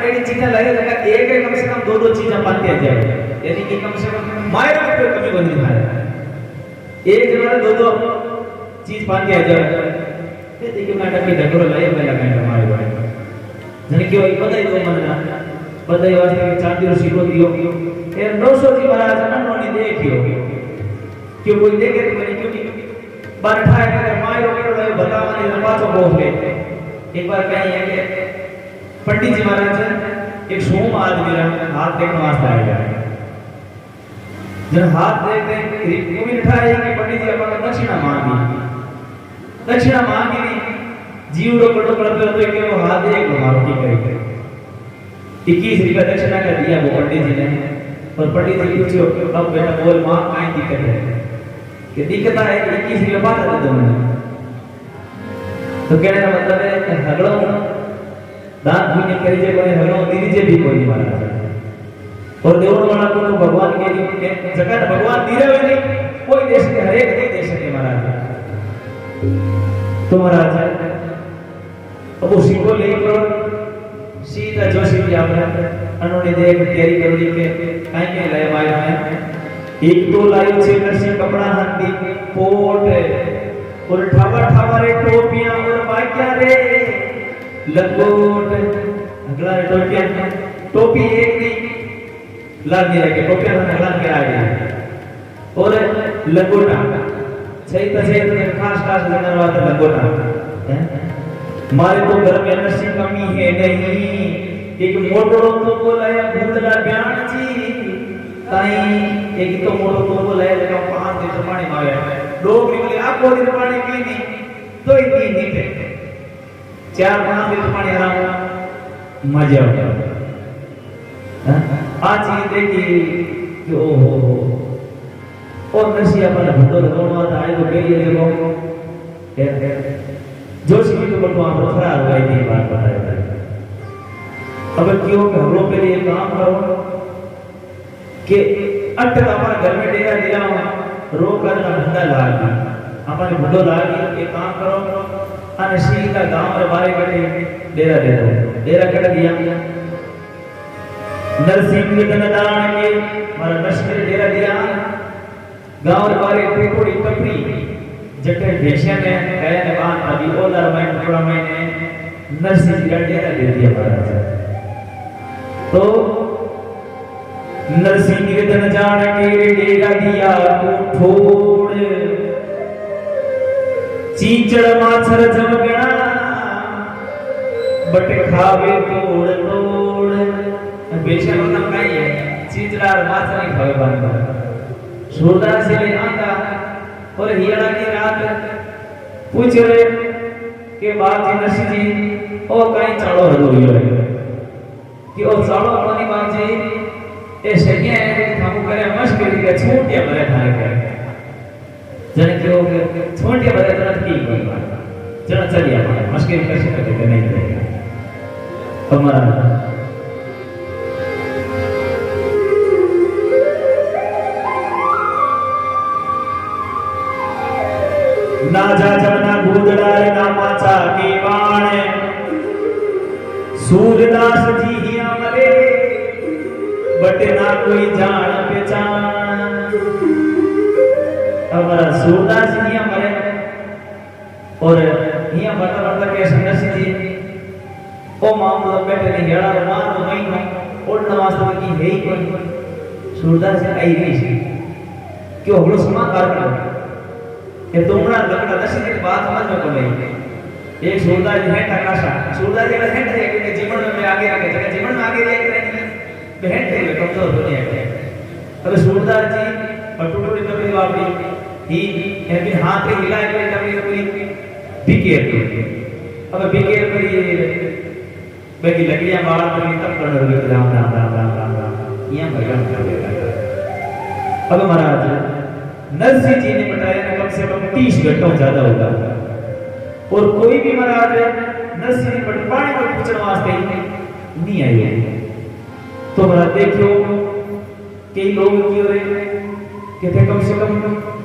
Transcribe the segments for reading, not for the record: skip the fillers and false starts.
AD चीजें लगे लगा एक एक कम से कम दो दो चीजें पाते आ जाए यानी कि कम से कम मायरा पे कमी बनी है एक जगह दो दो चीज पाते आ जाए ये देखिए मैं टकी ढकरो लाए मैं लगा हमारे भाई जने क्यों पता ही तो मन पता ही वास्ते चांदी रो सिक्को दियो ए 900 जी महाराज अनोनी देखियो क्यों कोई देखे तो नहीं क्योंकि बैठा है अगर मायरो के बतावा ने पाछो बोल ले एक बार कहीं है कि पंडित जी महाराज एक सोम आदमी हाथ देखने वास्ते आया जब हाथ देखते को भी उठाए कि पंडित जी अपन दक्षिणा मांगी जीवड़ो कटो करते तो कि वो हाथ एक मारो की करी 21 रुपया दक्षिणा का दिया वो पंडित जी ने और पंडित जी पूछो अब बेटा बोल मां काई दिक्कत है कि दिक्कत है 21 रुपया बात है तो तो कहने का मतलब है कि हगड़ो दान पुण्य करी जे कोई हगड़ो दीदी जे भी कोई महाराज और देवण वाला को तो भगवान के लिए जगत भगवान दीरे हुए नहीं कोई देश के हर एक नहीं दे सके महाराज तो महाराज अब वो सिक्को लेकर सीधा जोशी जी आपने अनोने देख तैयारी कर ली के काई के लाए माया है एक तो लायो छे नरसी कपड़ा हंदी कोट और ठावा ठावा रे टोपियां और बाक्या रे लंगोट अगला रे टोपियां टोपी एक नहीं लाग गया के टोपियां अगला के आ गया और लंगोटा सही तसे खास खास लगन वाला लंगोटा मारे तो घर में नरसी कमी है नहीं एक मोटरो तो बोलाया भूतला ब्याण जी ताई एक तो मोटो तो बोलाया लगा 5 दिन पानी मारे लोग निकले आखो दिन पानी पी नहीं तो इतनी नीचे 4-5 दिन पानी आराम मजा आता आज ये देखी कि ओहो और नरसी अपन भूतला दोनों आए तो कही देखो जोशी की तो बटवा पर फरार हो गई थी बात बताया अब क्यों कि हम लोग के लिए काम करो कि अट हमारा घर में डेरा दिया रोक कर धंधा लागी अपन भूडो लागी ये काम करो अने सीधा गांव रे बारे कटे डेरा दे दो डेरा कट दिया नरसिंह के दान के मारा नशे डेरा दिया गांव रे बारे थोड़ी टपरी जटे भेषिया ने कहे ने बात अभी ओलर में थोड़ा मैंने नरसिंह जी का डेरा दे दिया महाराज तो नरसिंह के धन जान के डेरा दिया को ठोड़ चीचड़ माछर जमगना बटे खावे तोड़ तोड़ भेषिया का नाम काई है चीचड़ा माछर नहीं खावे बांधा सूरदास से ले आंदा और हियाड़ा की रात पूछ रहे कि बाप जी नरसिंह जी ओ कहीं चाड़ो हदोरियो है कि ओ चाड़ो पानी बाप जी ए सगिया है हम करे मुश्किल के छोटे बड़े थारे के जने क्यों के छोटे बड़े तरह की जरा चलिए हमारे मुश्किल कैसे करके नहीं करेगा हमारा ना जा जमना गुदड़ाए ना माचा के बाण सूरदास जी ही अमरे बटे ना कोई जान पहचान हमारा सूरदास जी अमरे और हिया बता बता के संघर्ष जी ओ मामला बैठे नहीं हेड़ा मान तो नहीं है और नवास्ते की है ही कोई सूरदास जी आई नहीं क्यों हम लोग समाकार कर ये तुमरा लकड़ा दस की बात समझ में को नहीं एक सूरदास जी है टकाशा सूरदास जी का है कि जीवन में आगे आगे जगह जीवन में आगे रह रहे बहन थे कमजोर दुनिया के अब सूरदास जी पटुटुड़ी कभी वापी ही भी हाथ रे हिलाए के कभी पूरी बिके अब बिके पूरी बेगी लगिया बाल पर तब कर रही राम राम राम राम राम राम यहां भगवान कर देता अब महाराज नरसिंह जी ने बताया कि कम से कम 30 घंटों ज्यादा होगा और कोई भी महाराज नरसिंह जी पर पानी को पूछने वास्ते नहीं आई है तो महाराज देखियो कई लोग की ओर कहते कम से कम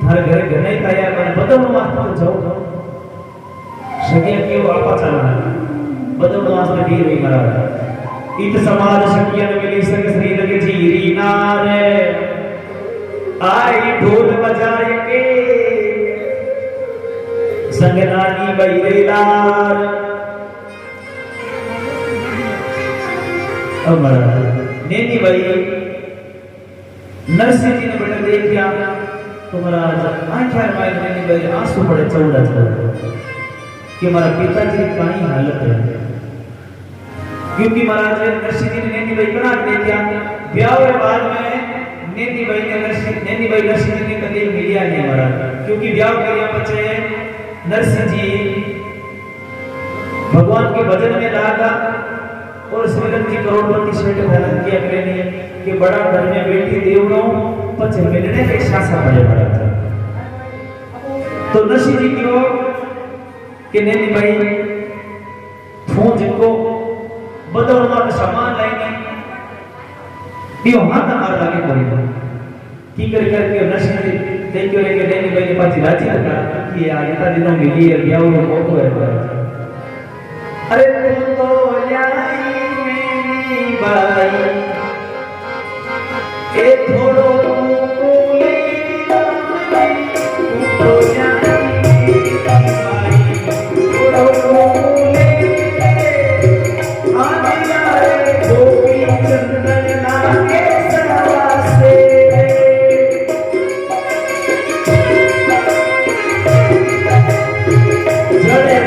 थारे घरे घर नहीं तैयार बने बदलने वास्ते तो जाओ सगे क्यों आपा चलना बदलने वास्ते भी रही महाराज इत समाज सखियन मिली संग श्री लगे जीरी नारे आई ढोल बजाए के संग रानी बैरेलार अमर नेनी भाई नरसिंह जी ने बेटा देखिया तो महाराज आंखें मार नेनी भाई आंसू पड़े चौड़ा कि हमारा पिताजी की कानी हालत है क्योंकि महाराज नरसिंह जी ने नेनी भाई बना देखिया ब्याह के बाद में नेनी भाई नरसिंह जी ने कभी मिलिया नहीं महाराज क्योंकि ब्याह करिया बच्चे नरसिंह जी भगवान के भजन में लागा और श्रीरंग जी करोड़पति सेठ धारण किया करेंगे कि बड़ा घर में बेटी देवनो पच मिलने के शासा पड़े पड़ा था तो नरसिंह जी क्यों कि नेनी भाई फूंज को बदलवा का सामान लाएंगे दियो हाथ मार लागे कोई की करके नरसिंह जी देखियो रे के नेनी भाई पाची राजी था कि यार इतना दिनों मिली है ब्याह हो बहुत है अरे तू तो लाई मेरी बाई ए थोड़ो कोले तू तो लाई मेरी बाई थोड़ो कोले आदिया रे गोपी चंदन लागे सवासे जड़े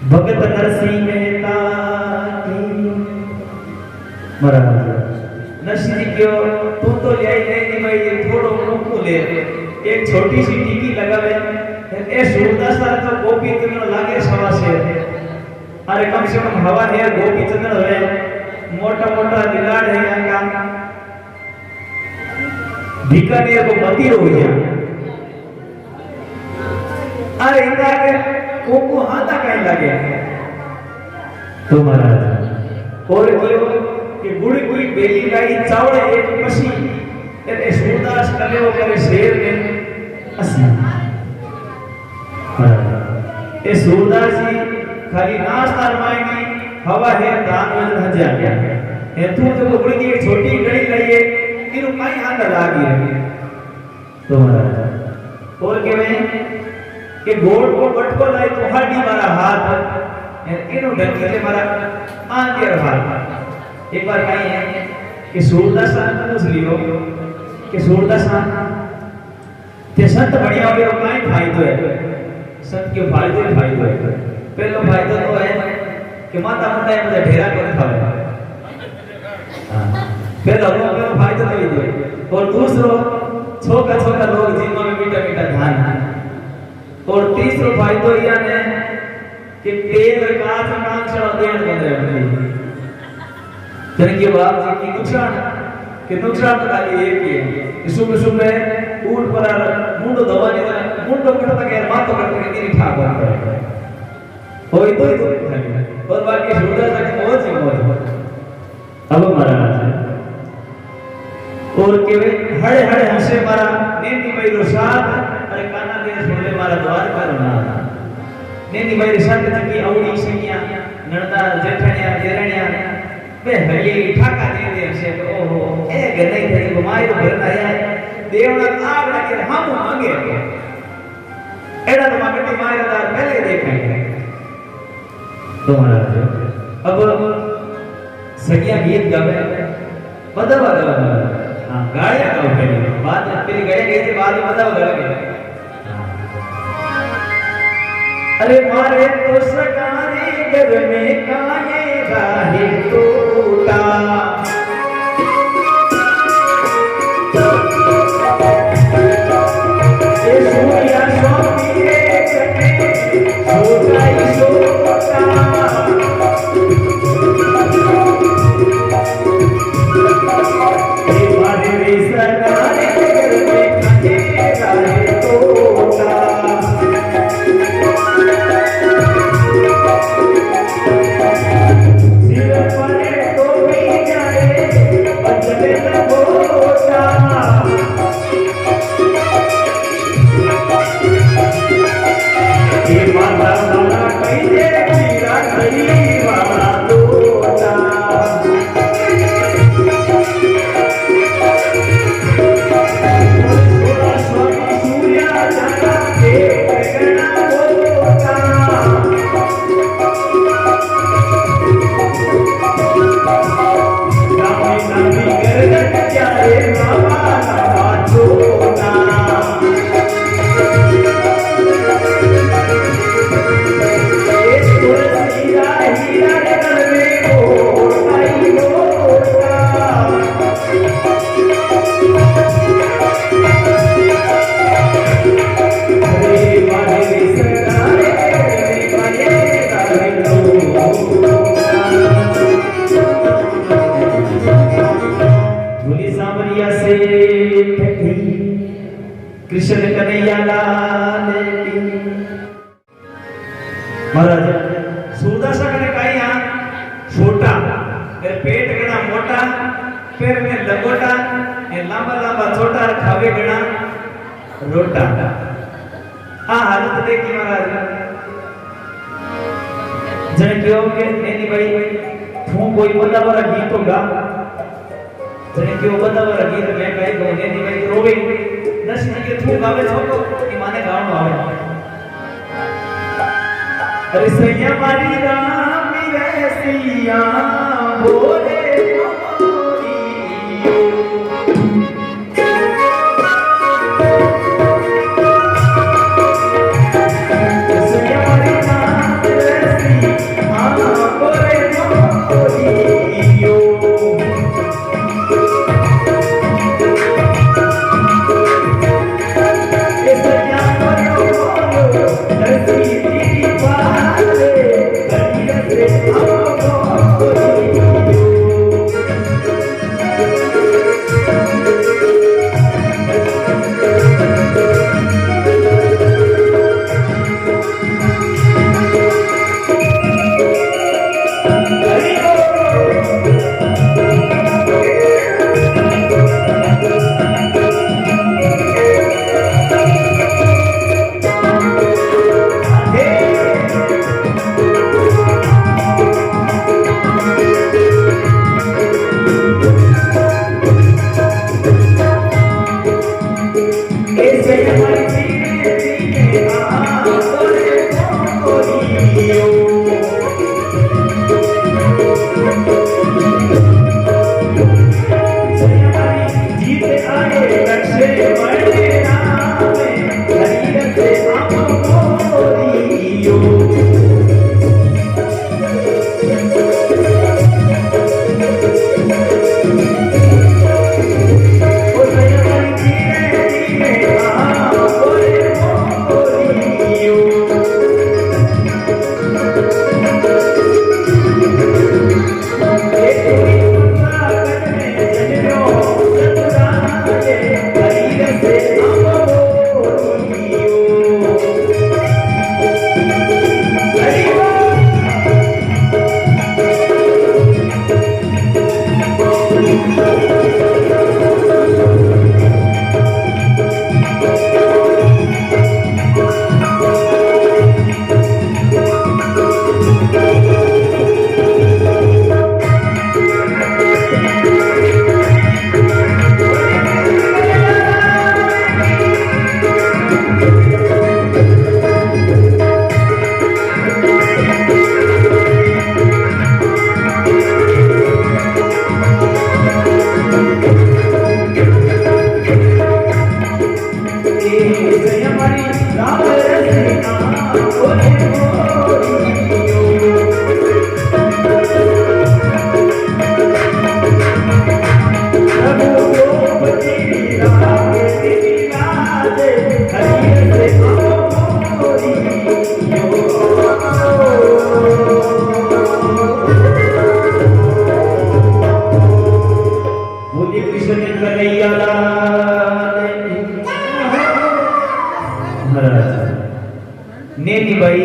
भगत नरसिंह मेहता नरसिंह जी क्यों तू तो ले नहीं भाई ये थोड़ो मुंह ले एक छोटी सी टीकी लगावे ए सूरदास तो गोपी चंद्र लागे सवा से अरे कम से कम हवा है गोपी चंद्र है मोटा मोटा दिलाड़ है यहाँ का बीकानेर को मती हो गया अरे इतना के को हाथा कहीं लगे तो महाराज और क्यों कि गुड़ी गुड़ी बेली गाई चावल एक पसी એટલે सूरदास कलेओ करे शेर ने असी ए सूरदास जी खाली नाश्ता रमाएंगी हवा है दान वजन हजा ए तू तो गुड़ी की छोटी गड़ी लईए इनु काई हाथ लागी है तो महाराज और के में कि गोड़ को बटको लाई तो हाडी मारा हाथ नो ढंगी से मारा आगे रहा एक बार कहीं है कि सूरदास पूछ लियो कि सूरदास ते संत बढ़िया हो गया काई फायदो है संत के फायदो ही फायदो है पहलो फायदो तो है कि माता मुंडा मुझे ढेरा कर खावे पहला लोग फायदो तो ये और दूसरो छोटा छोटा लोग जीवन में मीठा मीठा धान और तीसरो फायदो यह है कि तेल कांच कांचड़ा देण बंदे अपनी जन के बाप जी की नुकसान कि नुकसान तो खाली एक ही है कि सुबह सुबह उठ पर मुंडो दवाने मुंडो करता के मातो करता के तेरी ठाक बन पड़े होई तो और बाकी सुधा तक मौज ही मौज अब महाराज और केवे हड़े हड़े हंसे मारा नेनी भाई साथ अरे काना दे छोड़े मारा द्वार पर ना नेनी भाई साथ की औड़ी सैया नणदा जेठणिया देरणिया बे हली ठाका दे हंसे तो ओहो ए गने थई गुमाई तो भर आया देवना आग लगे हम मांगे एड़ा तो मागटी मायदार पहले देखाई तो महाराज अब सगिया गीत गावे बदवा गावे गाड़ियां गाओ पहले बाद पहले गाड़ियां गई थी बाद में बताओ गाड़ियां अरे मारे तो सगारे घर में काहे राहे टूटा ये सूर्या स्वामी रे कटे सोचाई सोचा कृष्ण कन्हैया लाल की महाराज सूरदास ने कहा यहाँ छोटा फिर पेट गणा मोटा फिर में लंगोटा ये लंबा लंबा छोटा खावे गणा रोटा हाँ हालत देखी महाराज जन क्यों के नहीं भाई तू कोई बंदा वाला गीत होगा जन क्यों बंदा वाला गीत मैं कहे को नहीं भाई रोवे दस के तू गावे छोको कि माने गावनो आवे अरे सैया मारी राम रे सैया बोले नेनी भाई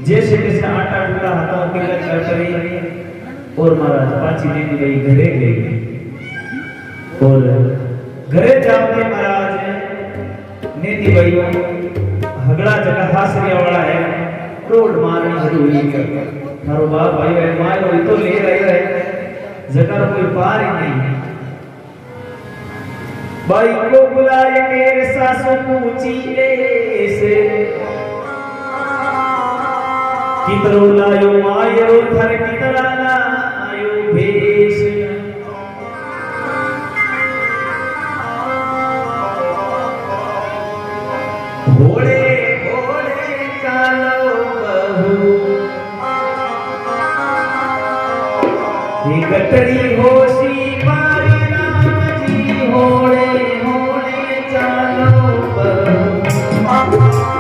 जैसे तैसे आटा टूटा हाथों के लग कर और महाराज पाची नेनी भाई घरे गई और घरे जाते महाराज नेनी भाई हगड़ा जगह हासरिया वाला है रोड मारनी जरूरी है थारो बाप भाई है मारो तो ले रहे है जगह कोई पार ही नहीं भाई को बुलाए मेरे सासू पूछी से कितरो लायो मायरो थर कितरा लायो भेष भोले भोले चालो बहू ये कटड़ी होशी बारी राम जी होले होले चालो बहू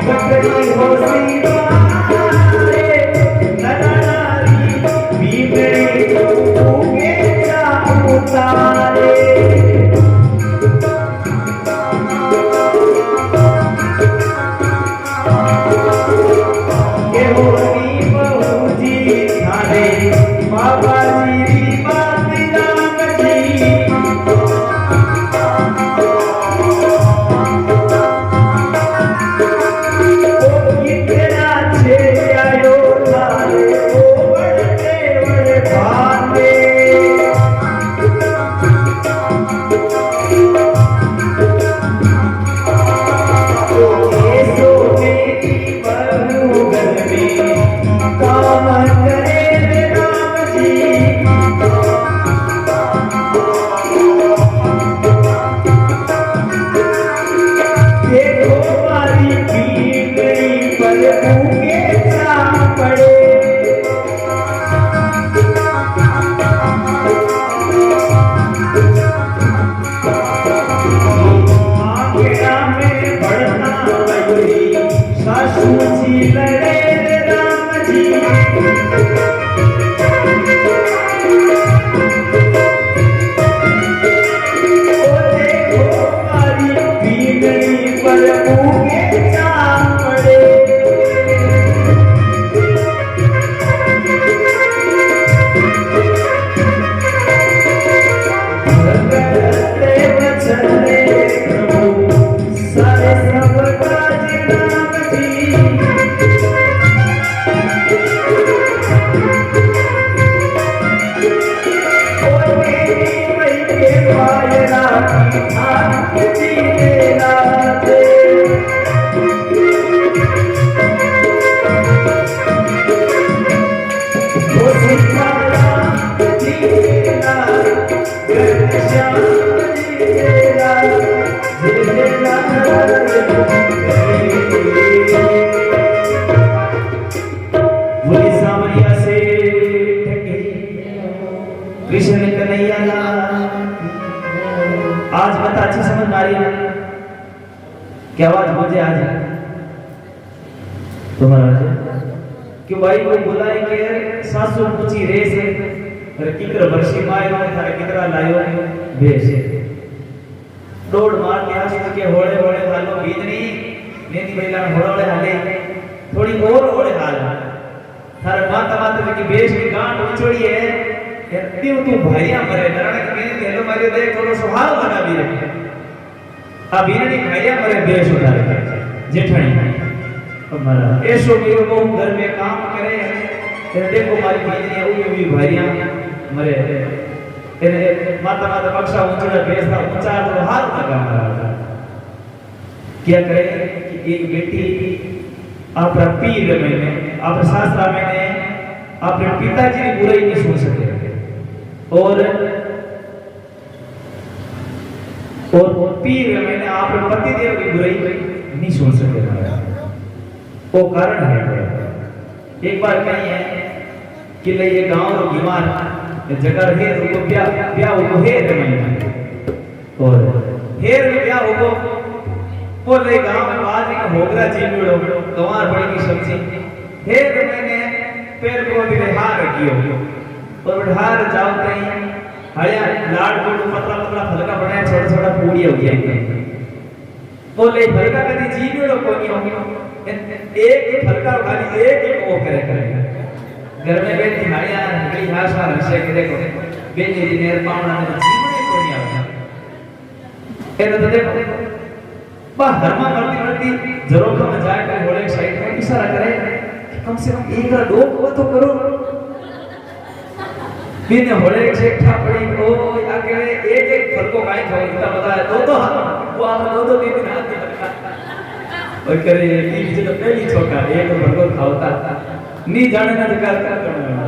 कटड़ी होशी बारे नरारी बीबड़ी उगे जा उतारे आज बता अच्छी समझ आ रही है क्या आवाज मुझे आज तुम्हारा क्यों भाई को बुलाए के सासू पूछी रे से अरे किकर वर्षी मायो थारे कितरा लायो भेष डोड मार के आस के होड़े होड़े हालो बीजनी नेती बैला होड़े हाले थोड़ी और होड़े हाल थारे माता माता की भेष की गांठ उछोड़ी है क्यों तू भाईया मरे नरण के मेरे हेलो मारे देख थोड़ा स्वभाव बना भी रखे अब इन्हें भाईया मरे देश उतारे जेठानी हमारा ऐसो मेरो को घर में काम करे तेरे देखो मारी बीजनी हुई हुई भाईया मरे तेरे माता माता बक्सा ऊंचा बेसता ऊंचा तो हाथ लगा मारा क्या करे कि एक बेटी अपना पीर मैंने अपने शास्त्रा मैंने अपने पिताजी की बुराई नहीं सुन सके और पीर मैंने आपने पति देव की बुराई नहीं सुन सके महाराज। वो कारण है एक बार कहीं है कि ले ये गांव रो बीमार जगह है तो ब्याह हो है और हेर में ब्याह हो वो ले गांव में बाजी का होगरा जीवड़ो गवार बड़ी की सब्जी हेर मैंने पैर को भी हार कियो और हार जाओ कहीं हया लाड को पतला पतला फलका बनाया छोटा छोटा पूड़ी हो गया वो ले फलका कदी जीवड़ो कोनी हो एक फलका खाली एक वो करे घर में बैठी हया बड़ी हाशा हंसे के देखो बेटी जी ने पावना में जीवड़े कोनी आवे ए तो देखो बा हरमा करती जरूर में जाए कोई होले साइड में इशारा करे कम से कम एक दो को तो करो बिन होले चेठा पड़ी ओ आगे एक एक फल को काई खाओ इतना पता है दो वो आप दो तीन हाथ में और करे ये बीच तो पहली छोका एक फल को खाओता नहीं जाने ना जगह करना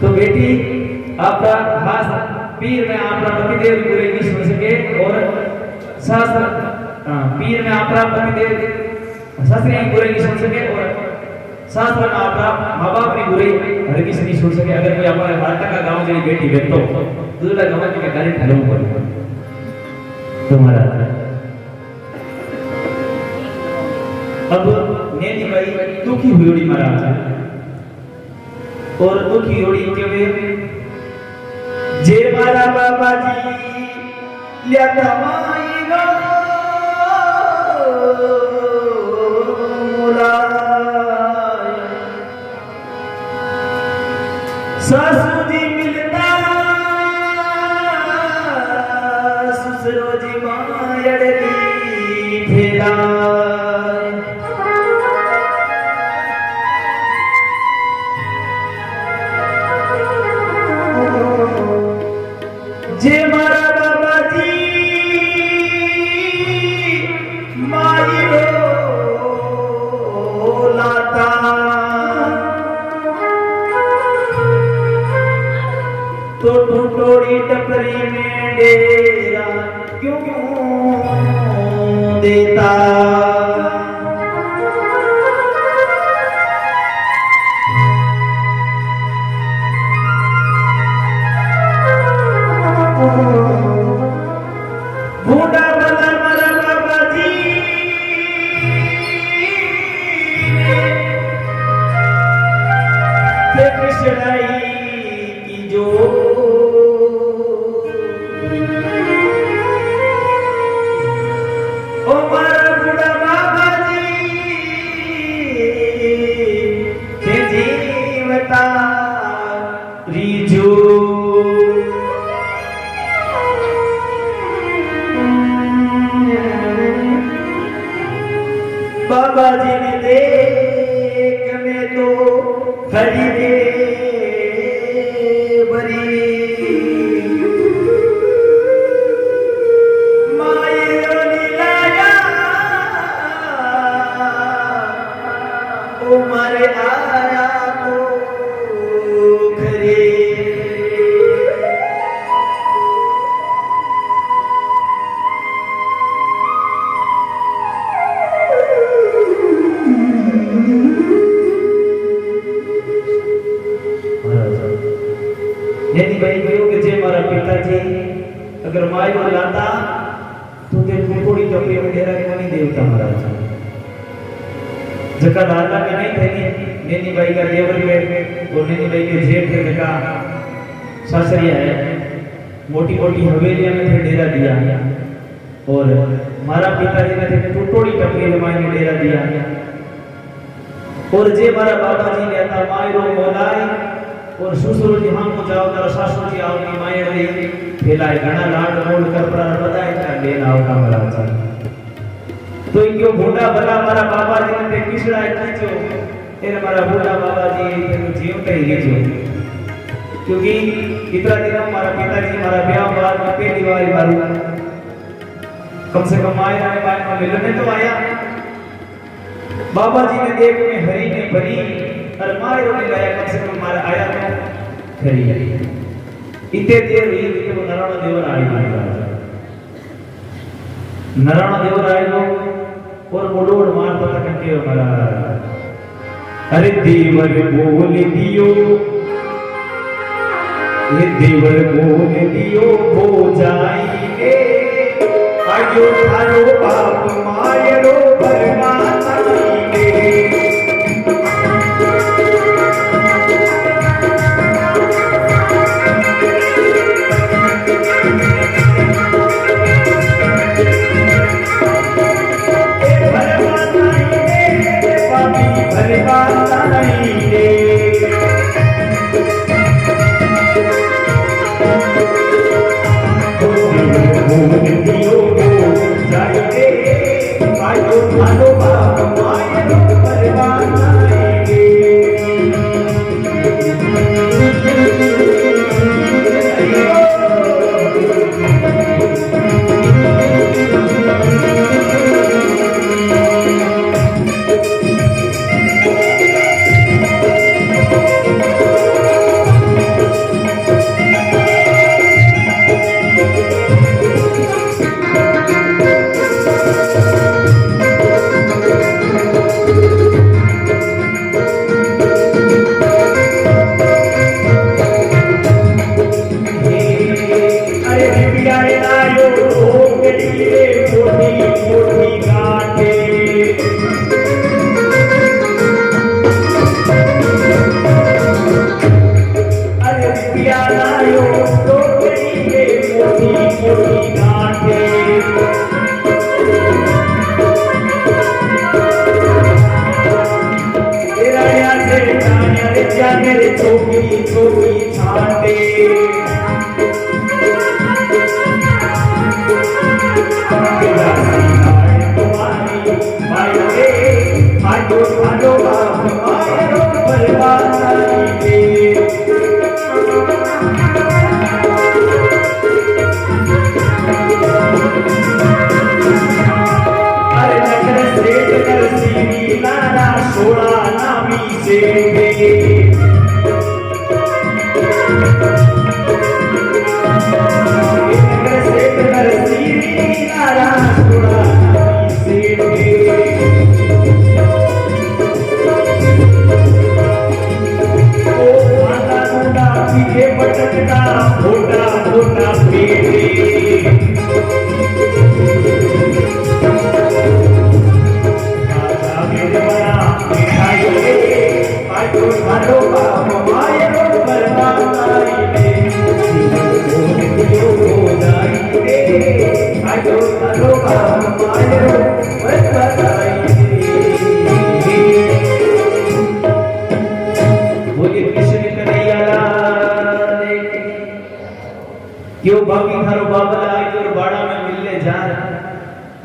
तो बेटी आपका खास पीर में आपका पतिदेव पूरे की सुन सके और शास्त्र पीर में आपका पतिदेव शास्त्री पूरे की सुन सके और शास्त्र में आपका माँ बाप की बुराई हर किसी नहीं सुन सके। अगर कोई हमारे भारत का गांव जड़ी बेटी बैठो दूसरा गांव की गाली ढालू पड़े तुम्हारा अब नेनी भाई दुखी हुई महाराज और दुखी होड़ी के वे जे मारा बाबा जी लिया तमाई रो मोला सासू जी मिलता ससुरो जी मायड़ली फेरा जे मारा बाबा जी माई रो लाता तो टूटोड़ी टपरी में डेरा क्यों देता बूढ़ा वाला मारा बाबा जी ने कृष्णाई की जो ओ मारा बूढ़ा बाबा जी के जीवता रीजो बाबा जी ने देख में तो खड़ी दे बरी मायरो नीलाया ओ मारे आया तो खरे यदि भाई कहो कि जे मारा पिताजी अगर माई को लाता तो ते थोड़ी टपरी में डेरा कोनी देवता महाराज जका दादा के नहीं थे नेनी भाई का देवर में और नेनी भाई के जेठ के जका सासरिया है मोटी मोटी हवेलियां में थे डेरा दिया और मारा पिताजी ने थे टोटोड़ी टपरी में माई ने डेरा दिया और जे मारा बाबा जी कहता माई रो मोलाई और ससुर जी हम को जाओ तर सासू जी आओ की माई रे फेलाए घना लाड मोड़ कर पर बताए कर लेना आओ का महाराज तो इनको बूढ़ा भला हमारा बाबा जी ने किसड़ा खींचो तेरे हमारा बूढ़ा बाबा जी तेरे जीवते ही खींचो क्योंकि इतना दिन हमारा पिताजी हमारा ब्याह बाद में पहली बार मारू कम से कम आए ना बाय में मिलने तो आया बाबा जी ने देख में हरी ने भरी और मारे ने लाया कम से कम मारा आया तो खरी है इतने देर हुई कि वो नारायण देवर आए नरायण देवर आए और मुडोड़ मारता था कंके महाराज। अरे देवर बोल दियो, ये देवर बोल दियो हो जाएंगे, आयो थारो बाप मायरो बरबाद आएंगे।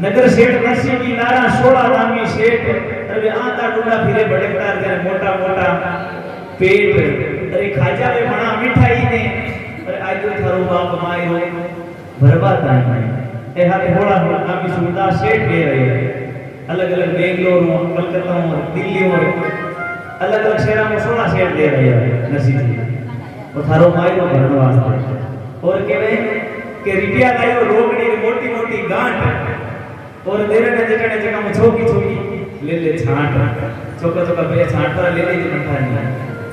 नगर सेठ नरसिंह की नारा 16 नामी सेठ अरे आंधा डूला फिरे भटकता तेरे मोटा मोटा पेट अरे खाजा में बना मिठाई ने अरे आजो थारो बाप मायरो बर्बाद नहीं ए हाथे होड़ा नामी सूरदास सेठ ले रहे अलग अलग बेंगलोर में कलकत्ता में दिल्ली में अलग अलग शहरों में 16 सेठ ले रहे नरसिंह जी और थारो मायरो भरण वास्ते और कहवे के रिटिया गायो रोगड़ी मोटी मोटी गांठ और देरे ने जगह जगह में छोकी छोकी ले ले छांट चोका चोका बे छांट पर ले ले जी कंठा नहीं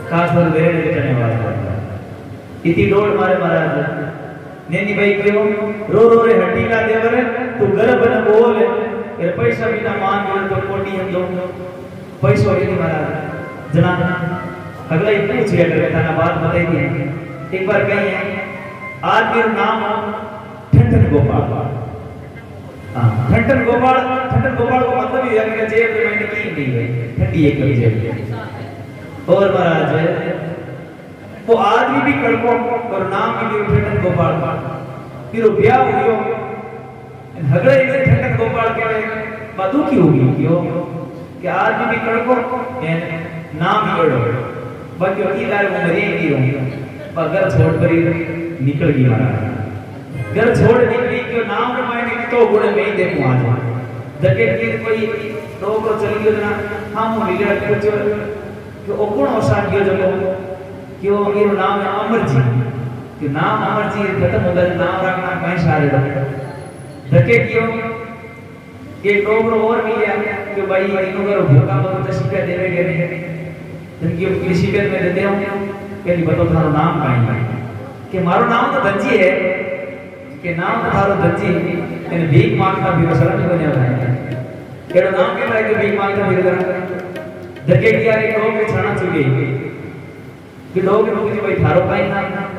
खास कर देरे ने जगह ने बात इति डोल मारे महाराज नेनी भाई क्यों रो रे हड्डी का देवर तू गर्भ न बोल ये पैसा बिना मान बोल तो कोटी हम दो पैसा ही नहीं महाराज जना अगला ही पूछ अगर थाना बात बताई थी एक बार कही है आज मेरा नाम ठंडन गोपाल ठंडन गोपाल को मतलब ये है कि जेब में मैंने की नहीं है ठंडी एक जेब और महाराज वो आदमी भी कड़को और नाम भी ठंडन गोपाल फिर ब्याह हुयो झगड़े में ठंडन गोपाल के बातों की होगी क्यों कि आदमी भी कड़को नाम ही कड़ो बाकी वकील वो मरेगी होंगे पर घर छोड़ कर निकल गई महाराज घर छोड़ निकली क्यों नाम रमायने तो गुण में ही देखो आज जगे की कोई तो को चली गयो ना हम मिले कुछ कि ओ कोण औसान गयो जको क्यों ये नाम है अमर जी कि नाम अमर जी खत्म हो गया नाम रखना कहीं सारे जगे क्यों कि डोगरो और मिलिया कि भाई इनको करो भूखा मत तो शिकायत देवे के जिनकी शिकायत में देते हूं कि बताओ थारो नाम काई है कि मारो नाम तो धनजी है कि नाम तो थारो धनजी ने भीख मांगता भी शर्म नहीं बने है केड़ो नाम के लागे भीख मांगता भी करा जगे की यार लोग के छाना चुके कि लोग के भाई थारो काई नाम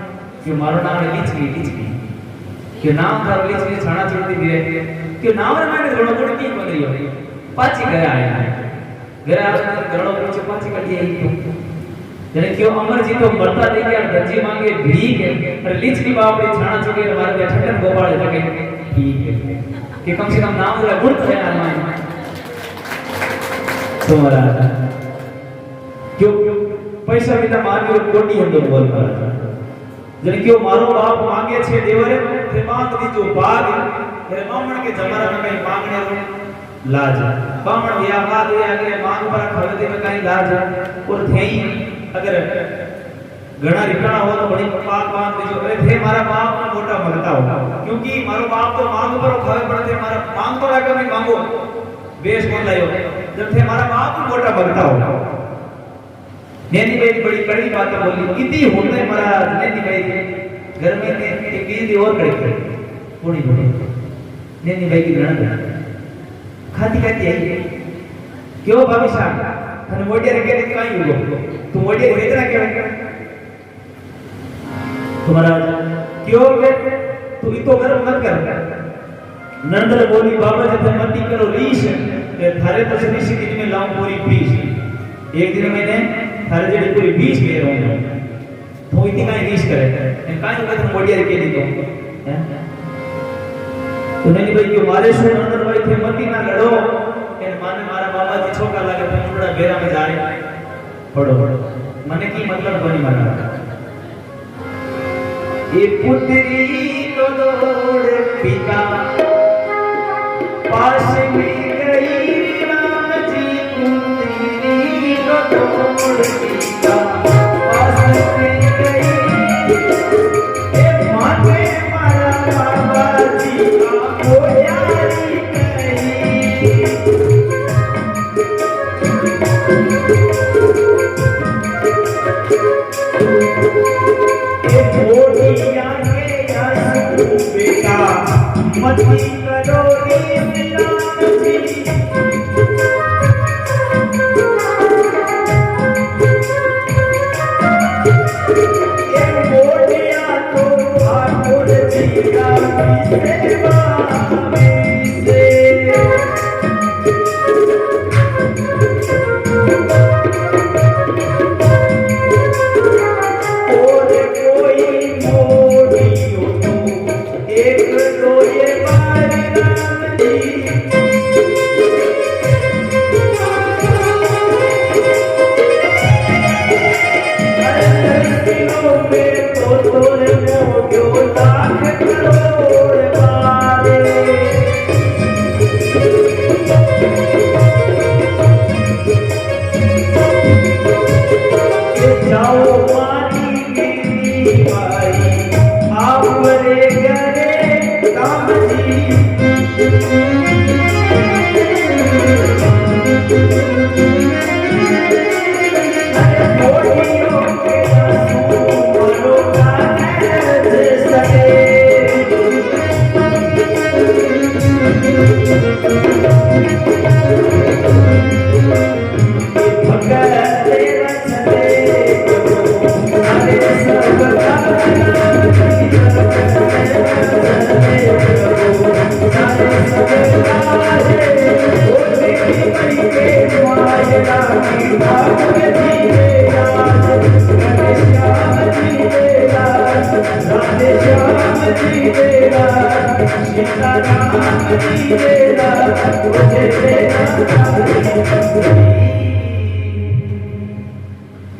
कि मारो नाम लीचकी कि नाम थारो लीचकी छाना चुकती भी कि नाम रे मैंने घणो कोड़ी की बन रही हो पाची घर आया घर आया घणो पीछे पाची कटी आई जने क्यों अमर जी तो मरता दे गया धनजी मांगे भीख और लीचकी बाप रे छाना चुके हमारे पे ठंडन गोपाल लगे ठीक है कि कम से कम नाम रे गुण है आत्मा तुम्हारा क्यों पैसा बिना मांगे कोटी हंदो बोल कर जने क्यों मारो बाप मांगे छे देवरे ते मांग दी जो भाग तेरे मामण के जमाना में कहीं मांगने लाज बामण व्यापार हुए अगर मांग पर खरीदे में कहीं लाज और थे ही अगर घना रिकना हो तो बड़ी पाक बात जो अरे थे मारा बाप में मोटा मरता हो क्योंकि मारो बाप तो मांग पर खावे पड़ते मारा मांग तो आके मैं मांगो बेस कौन लायो जब थे मारा बाप में मोटा मरता हो नैनी भाई बड़ी कड़ी बात बोली कितनी होते मारा नैनी भाई घर में एक बीज और कड़ी थोड़ी थोड़ी नैनी भाई की गणना खाती आई क्यों भाभी साहब तने मोटिया रे के काई हुगो तू मोटिया इतना के तुम्हारा क्यों बे तू इतो गर्व मत कर नंदर बोली बाबा जब मत करो रीश ते थारे तो ऋषि दिन में लाऊं पूरी फीस एक दिन मैंने थारे जेडी पूरी 20 ले रहा हूं तो इतनी काई रीश करे काई हुगो तुम मोटिया रे के दी तो तो नहीं भाई क्यों मारे से नंदन भाई थे मती ना लड़ो इन माने मारा बाबा जी छोका लागे तो मुंडा बेरा में जा रहे पढ़ो मने की मतलब बनी मारा ये पुत्री तो दौड़ पिता पास में गई राम जी पुत्री तो दौड़ पिता पास में गई ए माने मारा बाबा जी मती करो रे राम जी ये मोटिया तो ठाकुर जी का सेवा में से और कोई मोटियो तो एक दो ये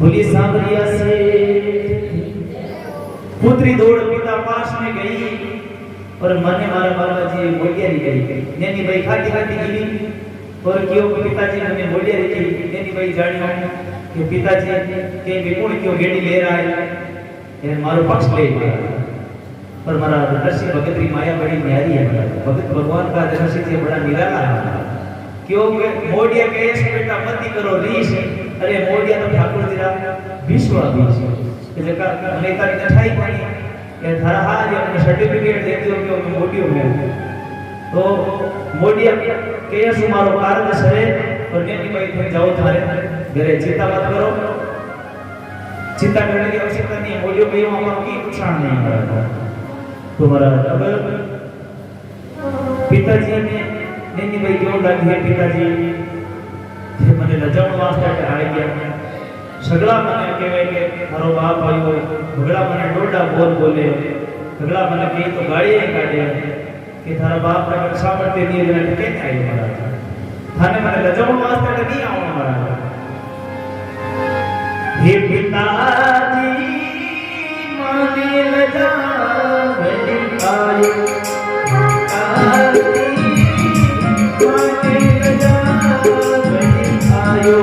बोली सांवरिया से पुत्री दौड़ पिता पास में गई और मने मारा बाबा जी बोलिया नहीं गई नैनी भाई खाती खाती गिरी और क्यों पिताजी ने बोलिया रही नैनी भाई जानियो कि पिताजी के विपुल क्यों गेड़ी ले रहा है ये मारो पक्ष ले पर मारा नरसिंह भगत की माया बड़ी न्यारी है। भगत भगवान का नरसिंह जी बड़ा निराला है। क्यों मोडिया कहे बेटा मत करो रीस, अरे मोडिया तो ठाकुर जी रा विश्वा बीज जका नेता की नठाई पानी ये थारा हार या अपने सर्टिफिकेट देते हो कि मोडियो में तो मोडिया कहे सु मारो कार्य सरे और नेनी भाई थे जाओ थारे घरे चिंता मत करो, चिंता करने की आवश्यकता नहीं है। मोडियो भाई हमारा की नुकसान नहीं करेगा तुम्हारा। अब पिताजी ने नेनी भाई क्यों लगी है पिताजी थे मने लजावण वास्ते आ गया सगला मने कहे के थारो बाप आयो भगड़ा मने डोडा बोल बोले भगड़ा मने कही तो गाड़ी ही काढे कि थारा बाप रे रक्षा करते दिए जने के आयो महाराज थाने मने लजावण वास्ते नहीं आओ महाराज। हे पिताजी माने लजा बड़ी आयो माने लजा बड़ी आयो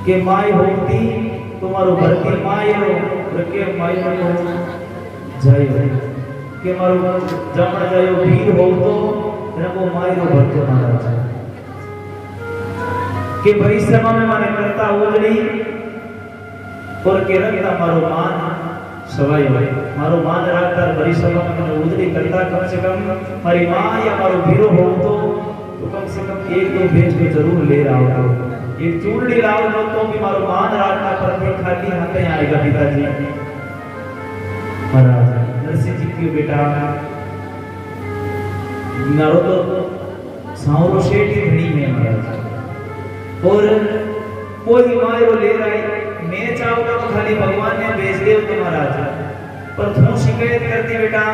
के माय होती तुम्हारो भरती माय के माय हो जायो के मारो जमण जायो भीर हो तो रको माय रो भरतो महाराज के परिश्रम में माने करता उजड़ी और के रखता मारो मान सवाई मारो मान रखता परिश्रम में उजड़ी करता कम से कम मारी मां या मारो भीरो हो तो कम से कम एक दो भेज को जरूर ले रहा हो। एक चूड़ी लाओ लो तो भी मारो मान राखना पर भी खाली हाथे आएगा पिताजी। महाराज नरसिंह जी की बेटा मारो तो सावरो शेठ ही धनी है महाराज और कोई मारो ले रहा है मैं चाहूंगा तो खाली भगवान ने भेज दे तो महाराज पर तुम शिकायत करती बेटा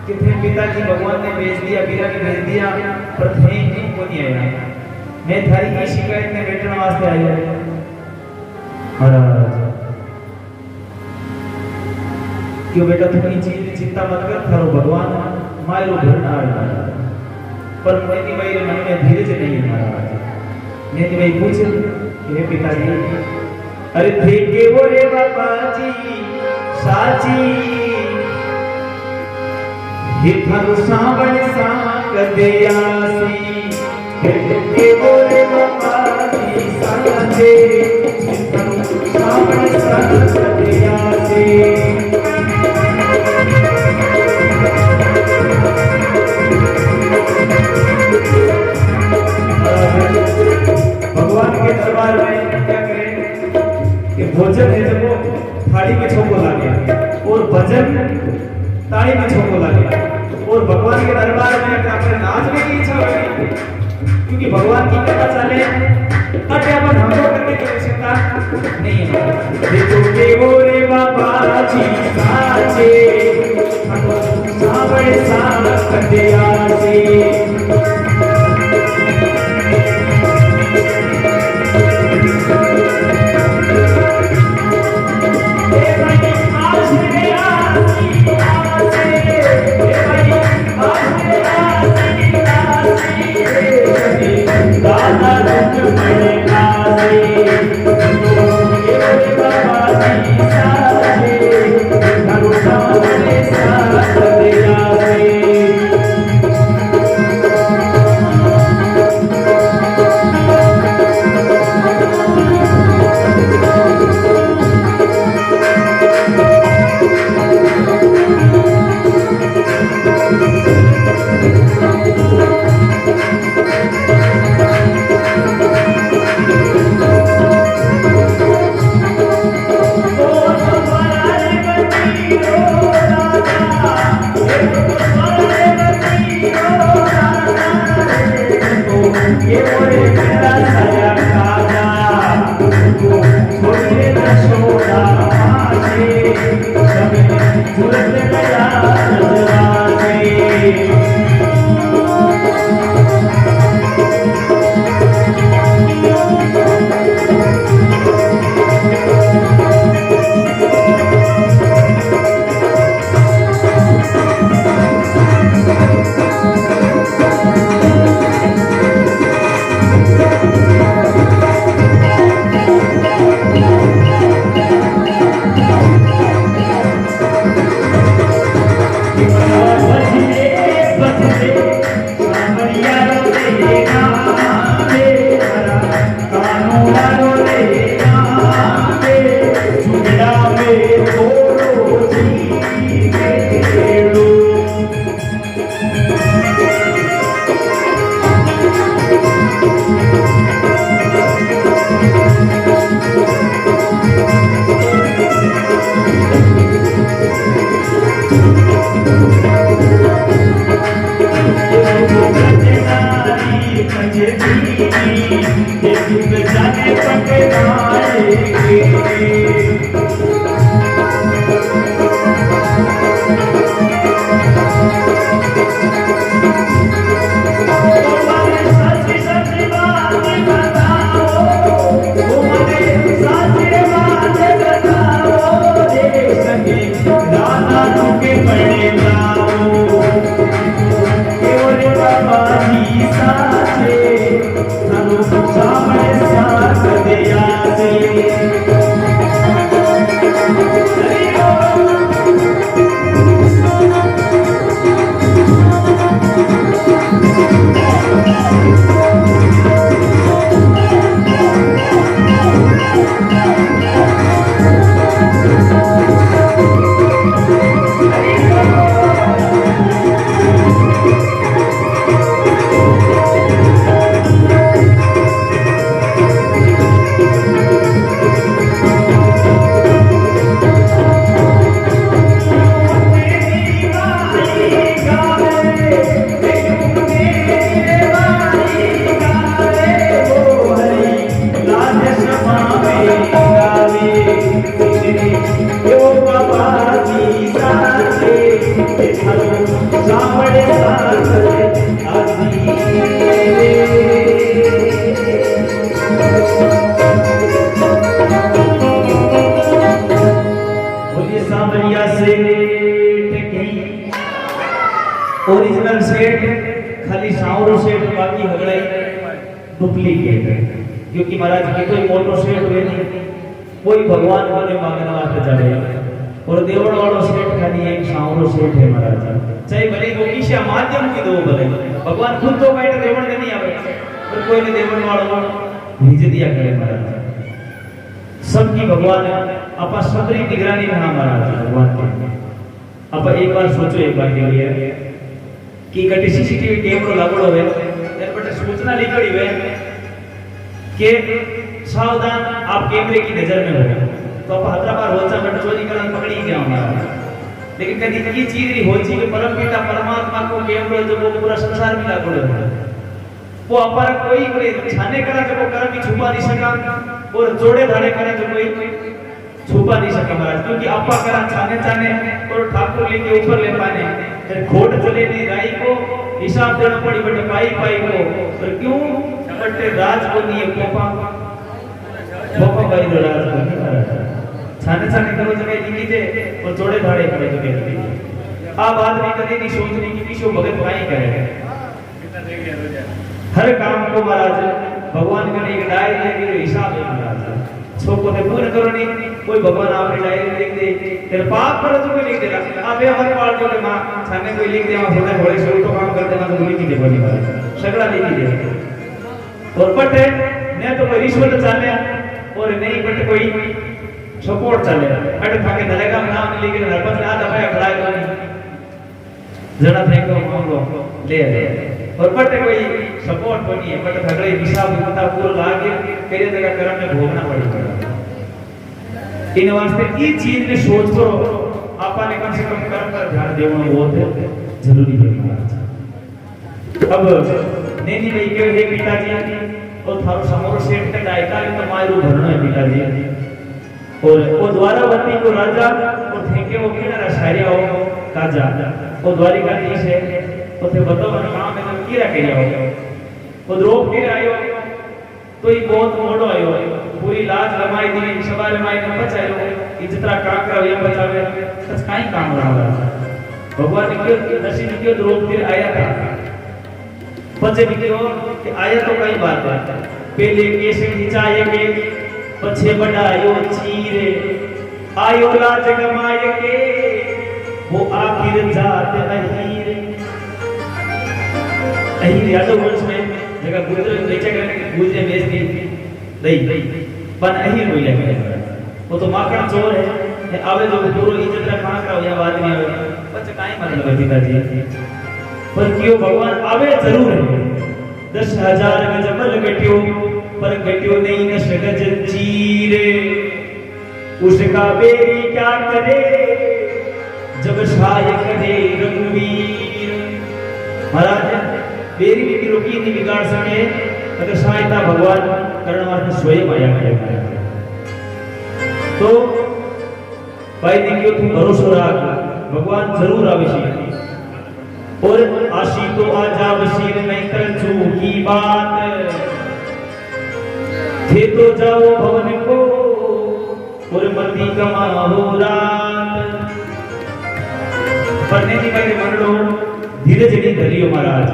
कि थे पिताजी भगवान ने भेज दिया बीरा ने भेज दिया पर थे को नहीं आया मैं थारी की शिकायत में बैठने वास्ते आया महाराज क्यों बेटा थोड़ी चीज चिंता मत कर थारो भगवान मायरो घर ना आया पर नेती भाई मन में धीरज नहीं है महाराज। नेती भाई पूछ हे पिताजी अरे थे के वो रे बाबा जी साची ये थारो सावण सांग दयासी के बोले बाबा जी साचे ये थारो सावण सांग दयासी करना चाले अटे अपन हमको करने के आवश्यकता नहीं है देखो के वो रे बाबा जी साचे हमको सावड़े साल कटे आसे ओरिजिनल सेट खाली सावरो सेट बाकी हगड़ाई डुप्लीकेट है क्योंकि महाराज की कोई मोटो सेट हुए नहीं कोई भगवान को ने मांगना वास्ते जावे और देवड़ वालो सेट खाली एक सावरो सेट है महाराज चाहे भले वो किसी माध्यम की दो भले भगवान खुद तो बैठ देवड़ नहीं आवे पर कोई ने देवड़ वालो भेज दिया करे महाराज सबकी भगवान अपा सबरी निगरानी में महाराज भगवान के अब एक बार सोचो एक बार के लिए कि कटी सीसीटीवी कैमरो लागड़ो है त्यार बटे सूचना निकली है कि सावधान आप कैमरे की नजर में हो तो आप हतरा बार होचा बट चोरी करन पकड़ी गया हमारा लेकिन कभी ये चीज नहीं होची कि परम पिता परमात्मा को कैमरो जो वो पूरा संसार में लागड़ो है वो अपार कोई कोई छाने करा जो कर्म भी छुपा नहीं सका और जोड़े धाड़े करा जो कोई छुपा नहीं सका महाराज, क्योंकि आपा करा छाने छाने और ठाकुर लेके ऊपर ले पाने फिर खोट चले नहीं राई को हिसाब देना पड़ी बटे पाई पाई को, पर क्यों बटे राज को नहीं पोपा पोपा भाई रो राज को नहीं महाराज छाने छाने करो जगह लिखी दे और जोड़े धाड़े करे जगह लिखी आ बात नहीं कभी नहीं सोचनी कि किसी भगत भाई करे हर काम को महाराज भगवान का एक डायरी है हिसाब है महाराज छोको ने पूर्ण करो नहीं कोई भगवान आपने डायरी लिख दे तेरे पाप पर तो कोई लिख देगा आप ये हमारे पाल जो के मां छाने कोई लिख दे हम सोचे बड़े शुरू तो काम कर देना तो लिख दे बोली महाराज सगड़ा लिख दे और बट ने तो कोई रिश्वत चाले और नहीं बट कोई सपोर्ट चाले अट थाके दलेगा नाम लिख के हरपत ना दबाए खड़ा कर जरा फेंको मांगो ले ले और बट कोई सपोर्ट बनी है बट झगड़े हिसाब पता पूरा लागे करे जगह कर्म में भोगना पड़ेगा इन वास्ते ई चीज ने सोच करो आपा ने कम से कम कर्म पर ध्यान देना बहुत जरूरी है महाराज। अब नेनी भाई के हे पिताजी और थारो समोर सेठ के दायका में तो मायरू भरनो है पिताजी और वो द्वारावती को राजा और थेके वो किनारा शायरिया हो काजा वो द्वारिका देश है तो थे बताओ मन काम में तो कीरा करिया हो वो द्रोप के आयो तो ये बहुत मोड़ो आयो पूरी लाज लमाई दी सवाल माई ने बचायो इतना काम करो ये बचावे सच काई काम रहा भगवान ने क्यों नसीब क्यों द्रोप के आया था पचे निकलो कि आया तो कई बात है पहले कैसे खिंचाए के पछे बढ़ायो चीरे आयो लाज गमाए के वो आखिर जात अहीर अहीर यादव वंश में जगह गुजर नीचे करने गुजरे बेच दी दई पर अहीर कोई लगे वो तो माखन चोर है आवे जो पूरो इज्जत रखा का या बात नहीं आवे बच्चा काई मतलब है पिताजी पर क्यों भगवान आवे जरूर है 10,000 गजबल गट्यो पर गट्यो नहीं न गज चीरे उसका बेरी क्या करे जब शाय करे रघुवीर महाराज बेरी की रोकी नहीं बिगाड़ सके अगर सहायता भगवान करण वास्ते स्वयं आया करेगा तो भाई देखियो तुम भरोसा रख भगवान जरूर आवेशी और आशी तो आजा वशीर नहीं कर की बात थे तो जाओ भवन को और मती कमाओ रात पढ़ने की भाई मन लो धीरे धीरे धरियो महाराज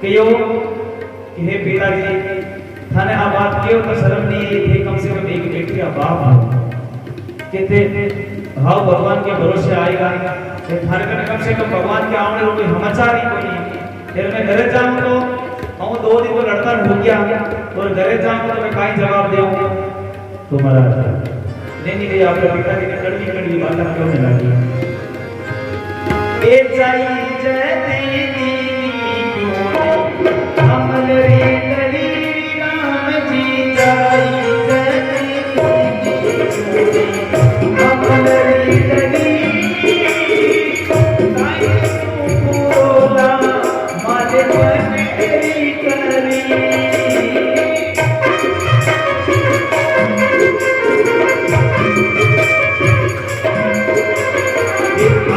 कहो कि हे पिताजी थाने आ बात क्यों तो शर्म नहीं थे कम से कम एक बेटी का बाप हो कहते हाँ भगवान के भरोसे आएगा थाने का कम से कम भगवान के आने लोग समाचार ही कोई फिर मैं घरे जाऊं तो हम 2 दिन को लड़का हो गया और घरे जाऊं तो मैं काई जवाब दूं तो महाराज नहीं आपके पिताजी ने कड़वी कड़वी बातें क्यों नहीं लगी ए जाई जय अमल रे करी राम जी जाई अमल रे करी काई बोला मारे मन तेरी करी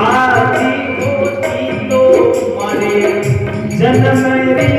आदि होती तो मारे जन्म रे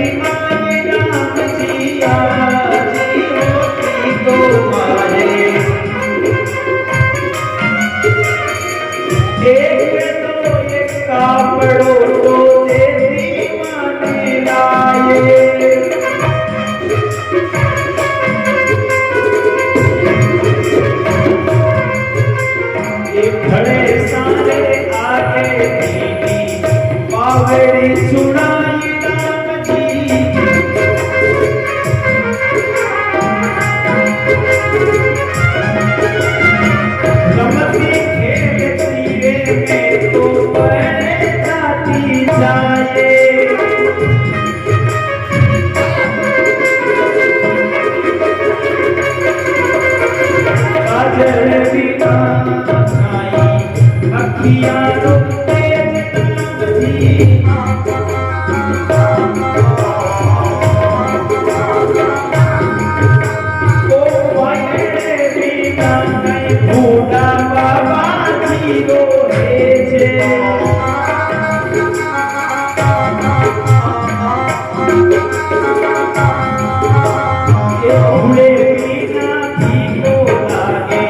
हुए बिना फीको लागे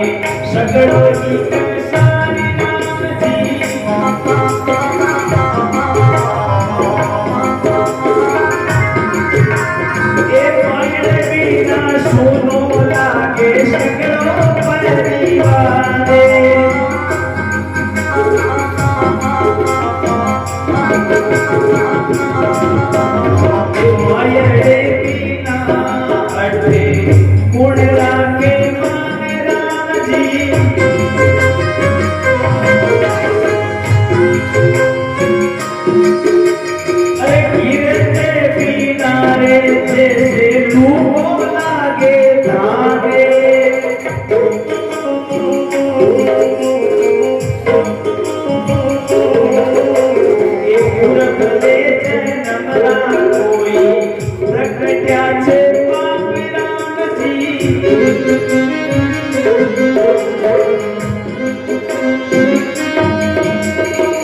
सगड़ो एक सारी राम जी ए मायड़ बिना सुनो लागे सगड़ो परिवारे मायड़े बिना अटे गुण लागे माने राम जी अरे गिरते बिना रे जैसे धूपो लागे धागे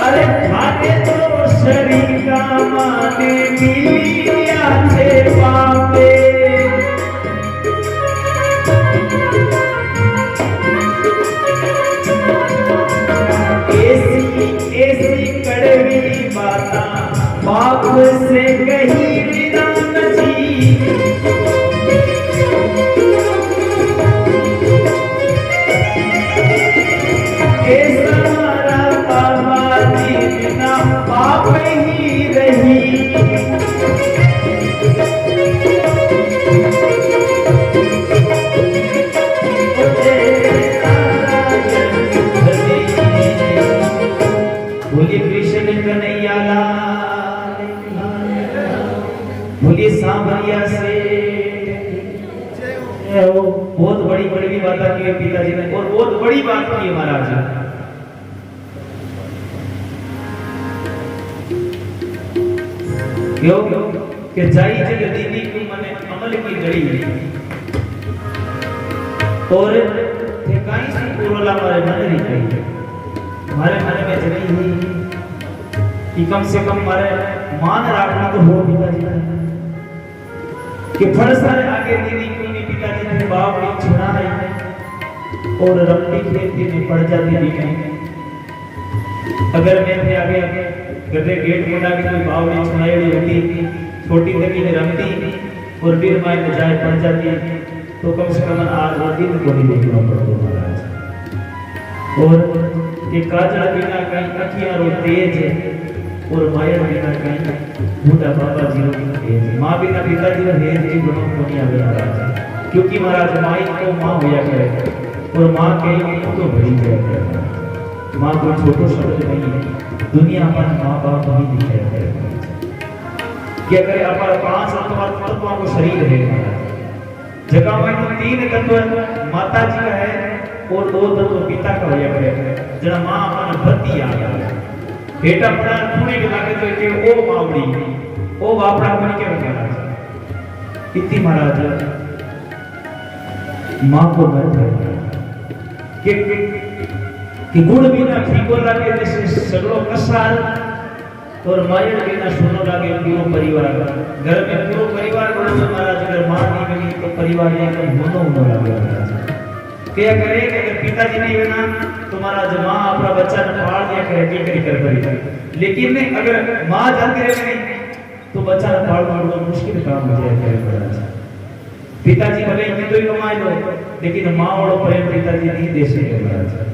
अरे भागे तो शरीर का माने मिलिया छे पापे ऐसी कड़वी बाता बाप से कही राम जी आप ही रही बोलिए कृष्ण कन्हैया लाल बोलिए सांवरिया से बहुत बड़ी बड़ी बात की है पिताजी ने और बहुत बड़ी बात की है महाराज क्यों कि जाई जग दीदी को मने अमल की गड़ी और थे काई से पुरोला मारे मन री गई हमारे मन में चली हुई कि कम से कम मारे मान रखना तो हो पिताजी कि फल सारे आगे दीदी को नहीं पिताजी ने बाप ने छुड़ा है और रमती खेती में पड़ जाती भी नहीं अगर मैं थे आगे गधे गेट मोड़ा की कोई बावड़ी छुड़ाई होती छोटी लगी ने रमती और फिर माई में जाए पड़ जाती तो कम से कम आज वो दिन को नहीं देखना पड़ता महाराज और ये काजल बिना कहीं अखियां रो तेज है और माया बिना कहीं बूढ़ा बाबा जी रो तेज है मां बिना पिताजी रो हेज जी दोनों को नहीं आवे महाराज क्योंकि महाराज माई को मां होया करे और मां के तो भरी जाए मां कोई छोटो शब्द नहीं है दुनिया पर मां बाप ही दिखाया है कि अगर अपन पांच तत्वों को शरीर है जगह में तीन तत्व माता जी का है और दो तत्व पिता का होया करे जना मां अपन भती आ गया बेटा अपना खूने के लागे तो के ओ मावड़ी ओ बापड़ा कोनी के महाराज इतनी महाराज मां को मर कि गुण बिना फीको लागे जैसे सगड़ो कसाल और मायर बिना सुनो लागे पूरो परिवार घर में पूरो परिवार बड़ो महाराज अगर मां नहीं मिली तो परिवार एकदम होनो लागे क्या करे कि अगर पिताजी नहीं बना तो महाराज मां अपना बच्चा ने पाल दिया करे की कर लेकिन अगर मां जाती रहे नहीं तो बच्चा ने पाल बहुत मुश्किल काम हो जाए करे महाराज पिताजी भले कितो ही कमाए लो लेकिन मां वालो प्रेम पिताजी नहीं दे सके महाराज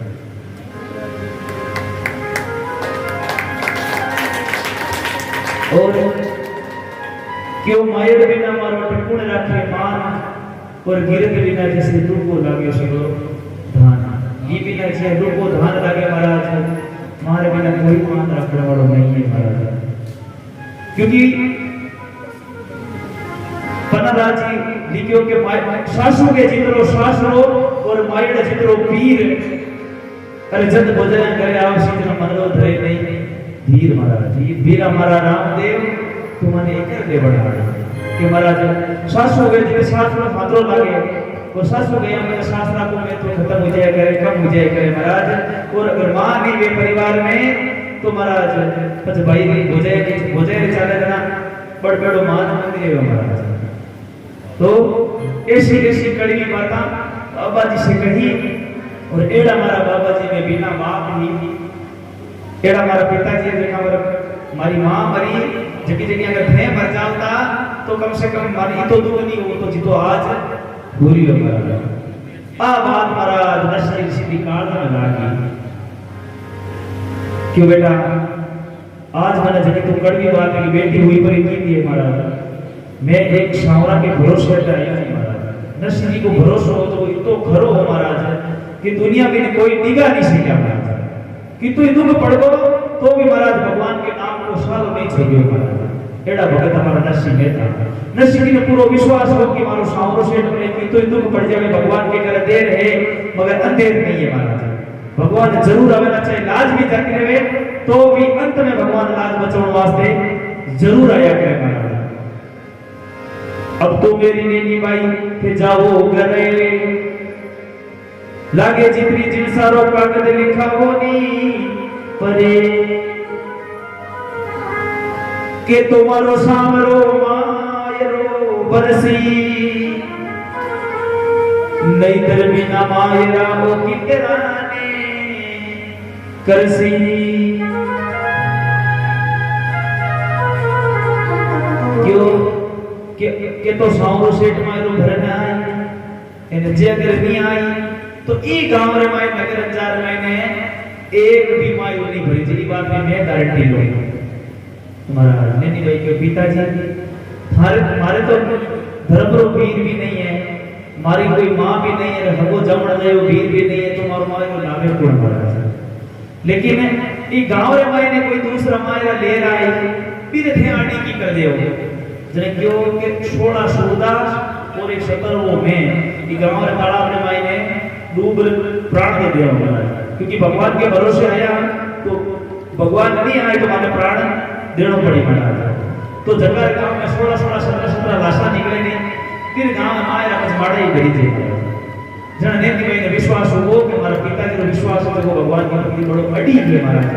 और क्यों मायर बिना मारो टकुण राखे मान और गिरत बिना जैसे डूबो लागे सगो धान ये बिना जैसे डूबो धान लागे महाराज मारे बिना कोई मान रखने वाला नहीं है महाराज क्योंकि पन्नाराज जी लिखियो के सासू के जितरो सासरो और मायर जितरो पीर अरे जद भजन करे आवश्यक मनरो धरे नहीं धीर महाराज जी धीर हमारा रामदेव तुमने एक दे बड़ा कि महाराज सासू गए जिसे शास्त्र में फादरो लागे और सासू गया मेरे शास्त्र को में तो खत्म हो जाए करे कम हो जाए करे महाराज और अगर मां नहीं वे परिवार में तो महाराज पछ भाई हो जाए चले देना बड़ बड़ो मान मंदिर है महाराज तो ऐसी ऐसी कड़वी बातें बाबा जी से कही और एड़ा मारा बाबा जी में बिना बाप ही एड़ा मारा पिताजी देखा मारी मां मरी जगी जगह अगर थे मर जाता तो कम से कम मारी तो दुगनी हो तो जितो आज पूरी हो गया आ बात महाराज नशे सीधी काल में लागी क्यों बेटा आज मैंने जगी तो कड़वी बात की बेटी हुई पर की थी महाराज मैं एक शावरा के भरोसे पे आया हूं महाराज नशे जी को भरोसा हो तो इतो खरो हो महाराज कि दुनिया में कोई निगाह नहीं सका महाराज कि तू दुख पड़गो तो भी महाराज भगवान के नाम को सालो नहीं छोड़ियो महाराज एड़ा भगत हमारा नसी में था नसी ने पूरा विश्वास हो कि मारो सावरो सेठ में कि तो दुख पड़ जावे भगवान के कर देर है मगर अंधेर नहीं है महाराज भगवान जरूर आवेला चाहे लाज भी जाती रहे तो भी अंत में भगवान लाज बचाने वास्ते जरूर आया करे महाराज अब तो मेरी नेनी बाई के जाओ घरे लागे जितनी जिन सारो कागज लिखा होनी परे के तुम्हारो सामरो मायरो बरसी नहीं तर बिना मायरा हो कितना ने करसी क्यों के तो सामरो सेठ मायरो घर में आई इन जे अगर नहीं आई तो ई गांव रे माई नगर अंजार मैंने एक भी माई नहीं भरी जी बात में मैं गारंटी लूं तुम्हारा नैनी भाई के पिताजी हमारे तो धर्मरो वीर भी नहीं है हमारी कोई मां भी नहीं है हगो जमण दयो वीर भी नहीं है तुम्हारो माई को नामे कौन महाराज लेकिन ई गांव रे माई ने कोई दूसरा मायरा ले रहा है फिर थे आने की कर देओ जने क्यों के छोड़ा सूरदास और एक 17 में ई गांव रे तालाब रे माई ने डूब प्राण दे दिया महाराज क्योंकि भगवान के भरोसे आया तो भगवान नहीं आए तो माने प्राण देना पड़ी महाराज तो जगह गांव में 16 लाशा निकले नहीं फिर गांव में आया कुछ माड़े ही करी थी जन ने कि विश्वास हो कि हमारा पिताजी को विश्वास हो तो भगवान के प्रति बड़ो अड़ी है महाराज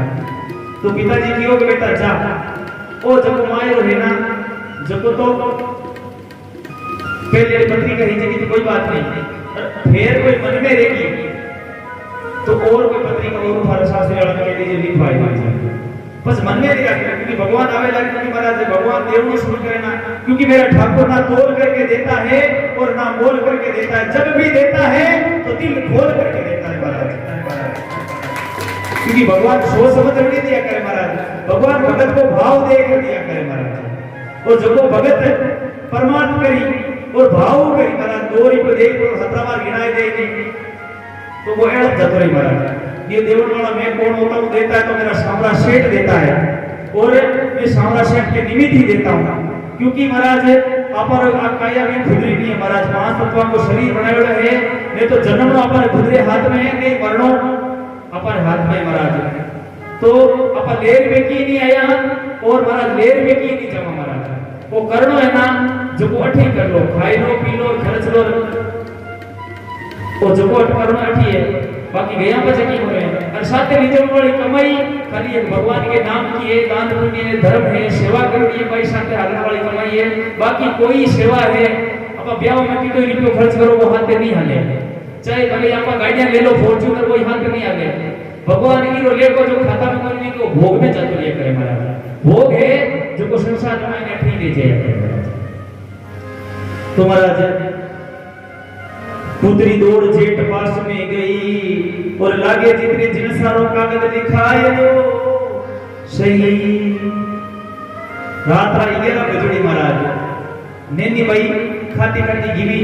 तो पिताजी कियो के बेटा जा ओ जब मायो है ना जब तो पहले पत्नी कही थी कि कोई बात नहीं फिर कोई मन में रहेगी तो और कोई पत्नी का और फरसा से लड़ने के लिए लिखवाई जाए बस मन में रहेगा क्योंकि भगवान आवे लगे क्योंकि महाराज भगवान देवनो शुरू करे ना क्योंकि मेरा ठाकुर ना तोल करके देता है और ना मोल करके देता है जब भी देता है तो दिल खोल करके देता है महाराज क्योंकि भगवान सोच समझ नहीं दिया करे महाराज भगवान भगत को भाव दे कर दिया करे महाराज और जब वो भगत परमात्मा करी और भाव करी महाराज दोरी को देख और हतरामार गिनाए देगी तो वो एड़ जातो रही महाराज ये देवल वाला मैं कौन होता हूँ देता है तो मेरा सामरा सेठ देता है और मैं सामरा सेठ के निमित्त ही देता हूँ क्योंकि महाराज अपर काया भी खुदरी नहीं है महाराज पांच तत्वों को शरीर बनाया है नहीं तो जन्म अपर खुदरे हाथ में है नहीं मरणो अपर हाथ में महाराज तो अपन लेर में की नहीं आया और महाराज लेर में की नहीं जमा महाराज वो करनो है ना जो को अठी कर लो खाई लो पी लो खर्च लो और जो को अठ करनो अठी है बाकी गया बचे की हो रहे और साथ लीधे वाली कमाई खाली एक भगवान के नाम की है दान पुण्य है धर्म है सेवा करनी है भाई साथ हालने वाली कमाई है बाकी कोई सेवा है अब ब्याह में कितने रुपये खर्च करो वो हाथ नहीं हाले चाहे भले आप गाड़ियां ले लो फॉर्च्यूनर कोई हाथ नहीं आवे भगवान की रो लेको जो खाता में करने को भोग में जातो ये करे महाराज भोग है जो को संसार में ने ठीक दे जाए तो महाराज पुत्री दौड़ जेठ पास में गई और लागे जितने जिन सारों कागज लिखाए दो सही रात 11 बजे महाराज नैनी भाई खाती खाती गिवी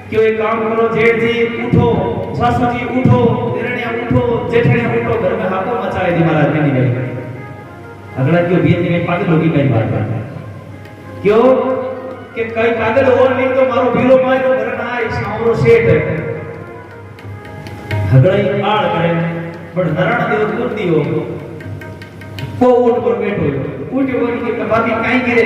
क्यों एक काम करो जेठ जी उठो सासू जी उठो देरनिया उठो जेठनिया उठो घर में हाथों मचाए दी महाराज नैनी भाई अगला क्यों बीत में पागल होगी कई बात क्यों कि कई कागज और नहीं तो मारो भीलो मारो घर ना आए सामरो सेठ हगड़ाई आड़ करे बड़ नारायण देव कुंदी हो को ऊट पर बैठो ऊट बोल के बाकी काई करे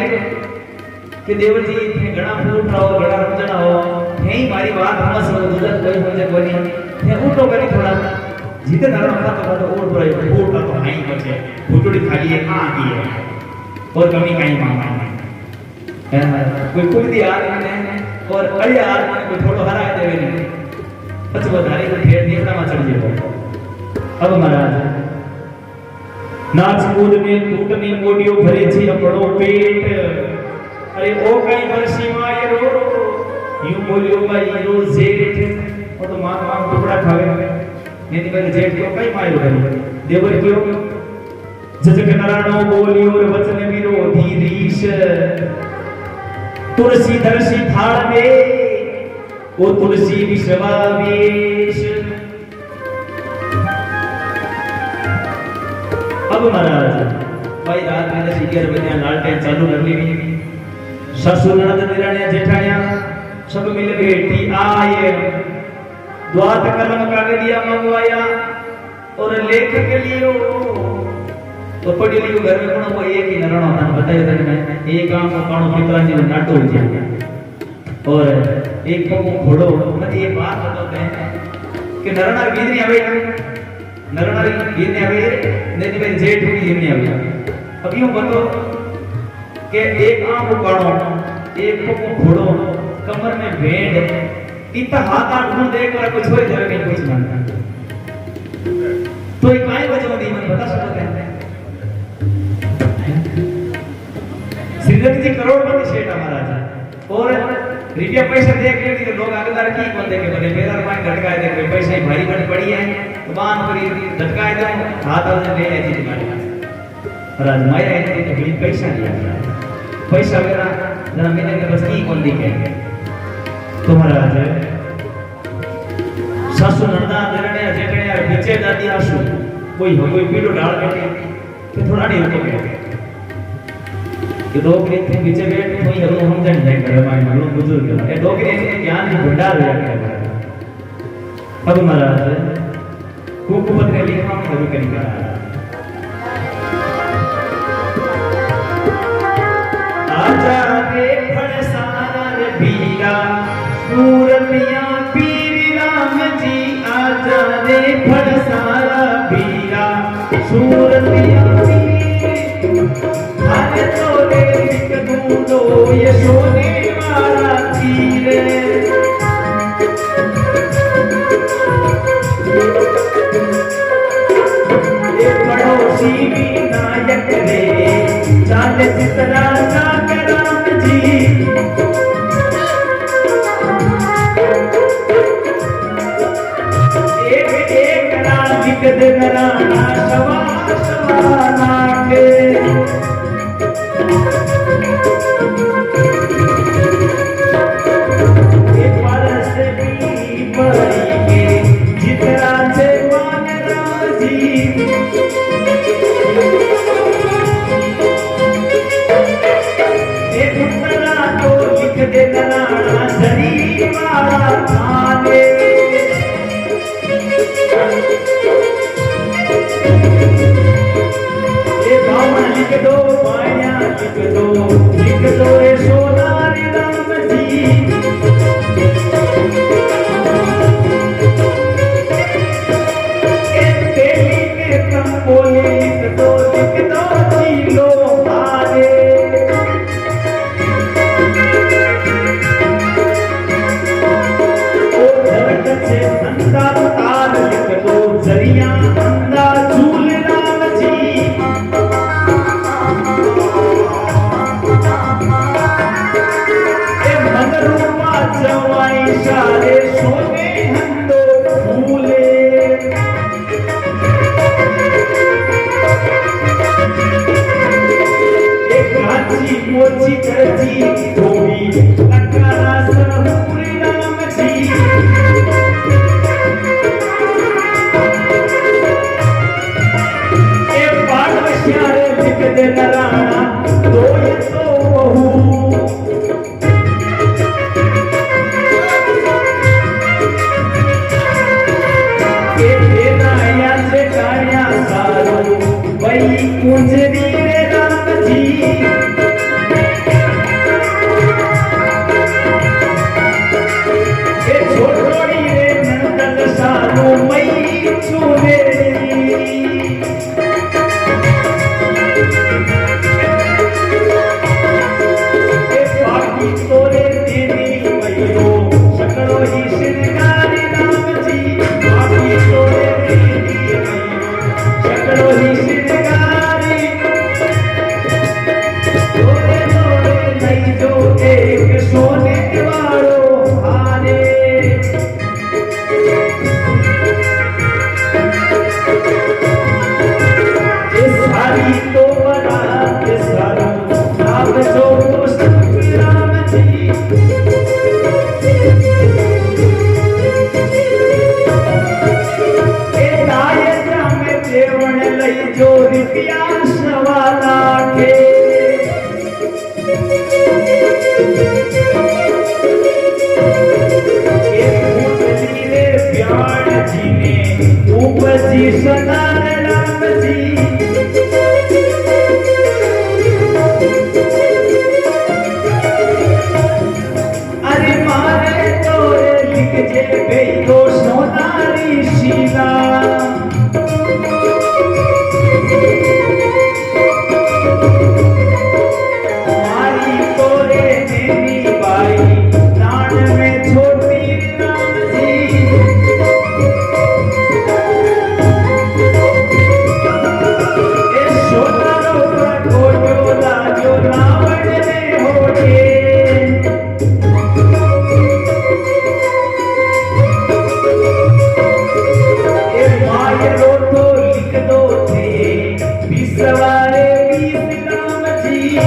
कि देवर जी थे घणा फूट रहो घणा रमजना हो थे मारी बात हमस हो दूसरा कोई समझे कोनी थे ऊटो करी थोड़ा जीते नारायण का तो ऊट पर फूट का तो हाई बचे फूटड़ी खाली है आ की है और कमी काई मांगा कोई कुल दी आ रहे हैं और अड़िया आदमी को थोड़ो हराए देवे नहीं પછી વધારે તો ફેર નીકળામાં ચડી જેવો अब महाराज नाच कूद में टूटनी मोडियो भरे छी अपनो पेट अरे ओ कई वर्षी माय रो यूं बोलियो भाई रो जेठ वो तो मां मां टुकड़ा खावे नहीं मेरे जेठ को कई माय रो देवर क्यों जजक नारायणो बोलियो और वचन विरोधी रीश तुलसी दर्शी थाल में ओ तुलसी विश्वावेश अब महाराज भाई रात में 11 बजे लालटेन चालू कर ली ससुर ननद देरानिया जेठानिया सब मिल बैठी आए द्वात कलम कागड़िया मंगवाया और लेख के लिए तो पढ़ी लियो घर में कोण एक ही नरणो था बतायो तने मैं एक काम को काणो पितराजी ने नाटो हो गया और एक को घोड़ो मतलब ये बात बताते हैं कि नरणा वीरनी आवे नरणा वीरनी आवे नहीं मेरे जेठ की वीरनी आवे अब यूं बतो कि एक आम काणो एक को घोड़ो कमर में भेड़ इतना हाथ आठ ढूंढ देकर कुछ हो जावे नहीं कुछ मानता तो ये काहे वजह दी मन बता सकते हैं श्रीदत्त जी करोड़पति सेठ महाराज और रुपया पैसा देख ले तो लोग आगदार की बोल दे के बने मेरा मां झटकाए दे के पैसा ही भारी बड़ी पड़ी है तो बान करी झटकाए दे हाथ और ले ले जी मारे महाराज माया है तो बड़ी पैसा दिया पैसा मेरा जरा मैंने के बस की कौन दी के तो महाराज सासु नंदा देरने जेठने पीछे दादी आसु कोई हो कोई पीलो डाल बैठे तो थोड़ा नहीं रुको के ये डोगरी थे पीछे बैठ कोई हरो हम जान जाए घर में हरो बुजुर्ग ये डोगरी से ज्ञान की भंडार हो जाता है अब महाराज कुकुपत्र लिखा में शुरू करेंगे आजा रे फड़ सारा रे बीरा सूरतिया पीर राम जी आजा रे फड़ सारा बीरा सूरतिया हरे तोरे लिख दूंदो ये सोने वाला तीरे ये पड़ोसी भी नायक रे चाल चितरा राम जी एक एक राम लिख दे राणा सवा सवा नाके सदान राम जी अरे मारे तोरे लिख जे बेरो सोनारी शीला मारी तोरे मेरी बाई नान में छोटी राम जी ए सोनारो प्रकोटो लाजो रावण ने होके ए मायरो तो लिख दो थे विसवारे बीस राम जी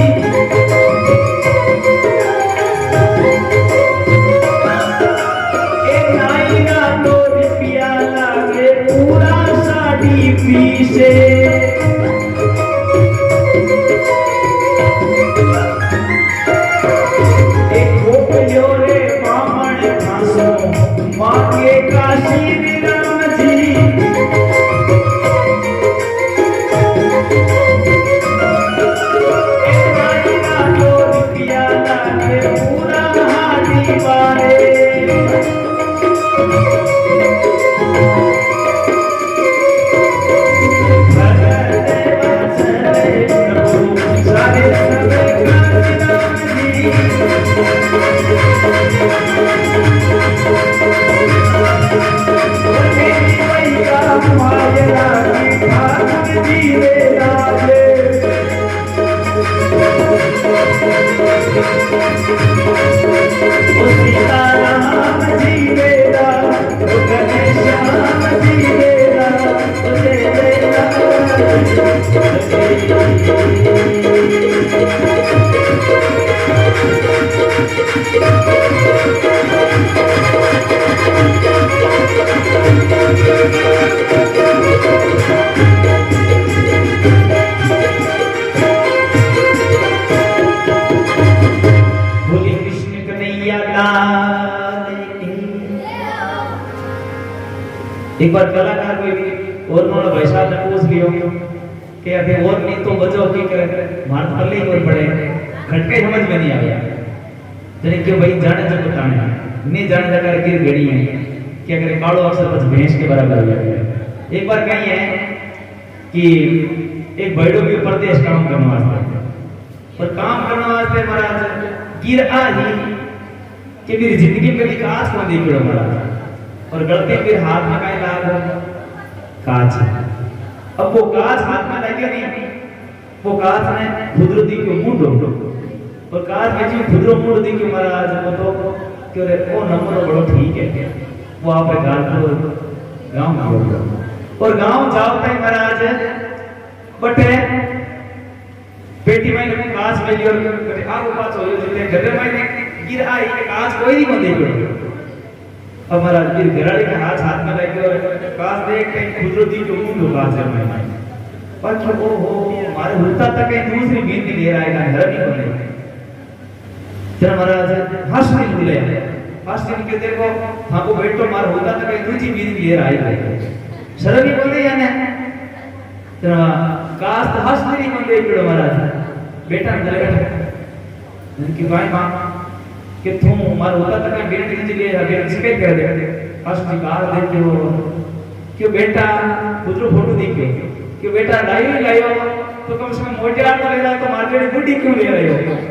ए नाइना तो रुपया लागे पूरा साड़ी पीछे एक गोपियों रे बामण खासो मांगे काशी राम जी ए नाइना तो रुपया लागे पूरा हाडी बारे सारे सबे काशी राम जी मेरी मैया मायरा की ठाकुर जी रे लागे ओ सीताराम जी मेरा ओ घनश्याम जी मेरा ओ जय जय राम बोले कृष्ण कन्हैया लाल की। एक बार कलाकार कोई और नोड़ा भाई साहब ने पूछ लियो कि अभी और नहीं तो बजो की करे मार पल्ले ही कोई पड़े खटके समझ में नहीं आया जने क्यों भाई जाने जो बताने नहीं जाने लगा गिर गड़ी है कि अगर कालो अक्षर बस भैंस के बराबर हो जाए। एक बार कही है कि एक बैडो के ऊपर देश काम करने वास्ते और काम करने वास्ते महाराज गिर आई कि मेरी जिंदगी में कभी कांच को देख लो महाराज और गलती फिर हाथ में कहीं लागो कांच अब वो कांच हाथ में लगे नहीं वो कांच ने खुदरती को मुंह ढूंढो और कांच में जी खुदरो मुंह दी कि महाराज वो तो क्यों रे वो नंबर बड़ो ठीक है वो आप गांव और गांव जाओ तक महाराज बटे पेटी में कांच में लियो करे आगो पास हो जितने घर में गिर आई के कांच कोई नहीं बंदे को अब महाराज गिर घराड़े के हाथ में लगे और कांच देख के कुदरती जो मुंह कांच में पर ओ हो हमारे होता तक कहीं दूसरी बीत ले आएगा घर नहीं बने जरा महाराज हंस नहीं भूले हंस नहीं के देखो हाँ को बैठो मार होता तक कहीं दूसरी बीत ले आएगा शर्म ही बोले या ना जरा कास्ट हंस नहीं बोले इकड़ो महाराज बेटा अंदर बैठा कि भाई मां कि तुम मार होता तक कहीं बेटे नीचे ले आगे शिकायत कर दे हंस जी कार देख के वो क्यों बेटा खुदरो फोटो देख के क्यों बेटा लाइव लाइव तो कम से कम मोटे आट ले रहा तो मार्केट गुड्डी क्यों ले रहे हो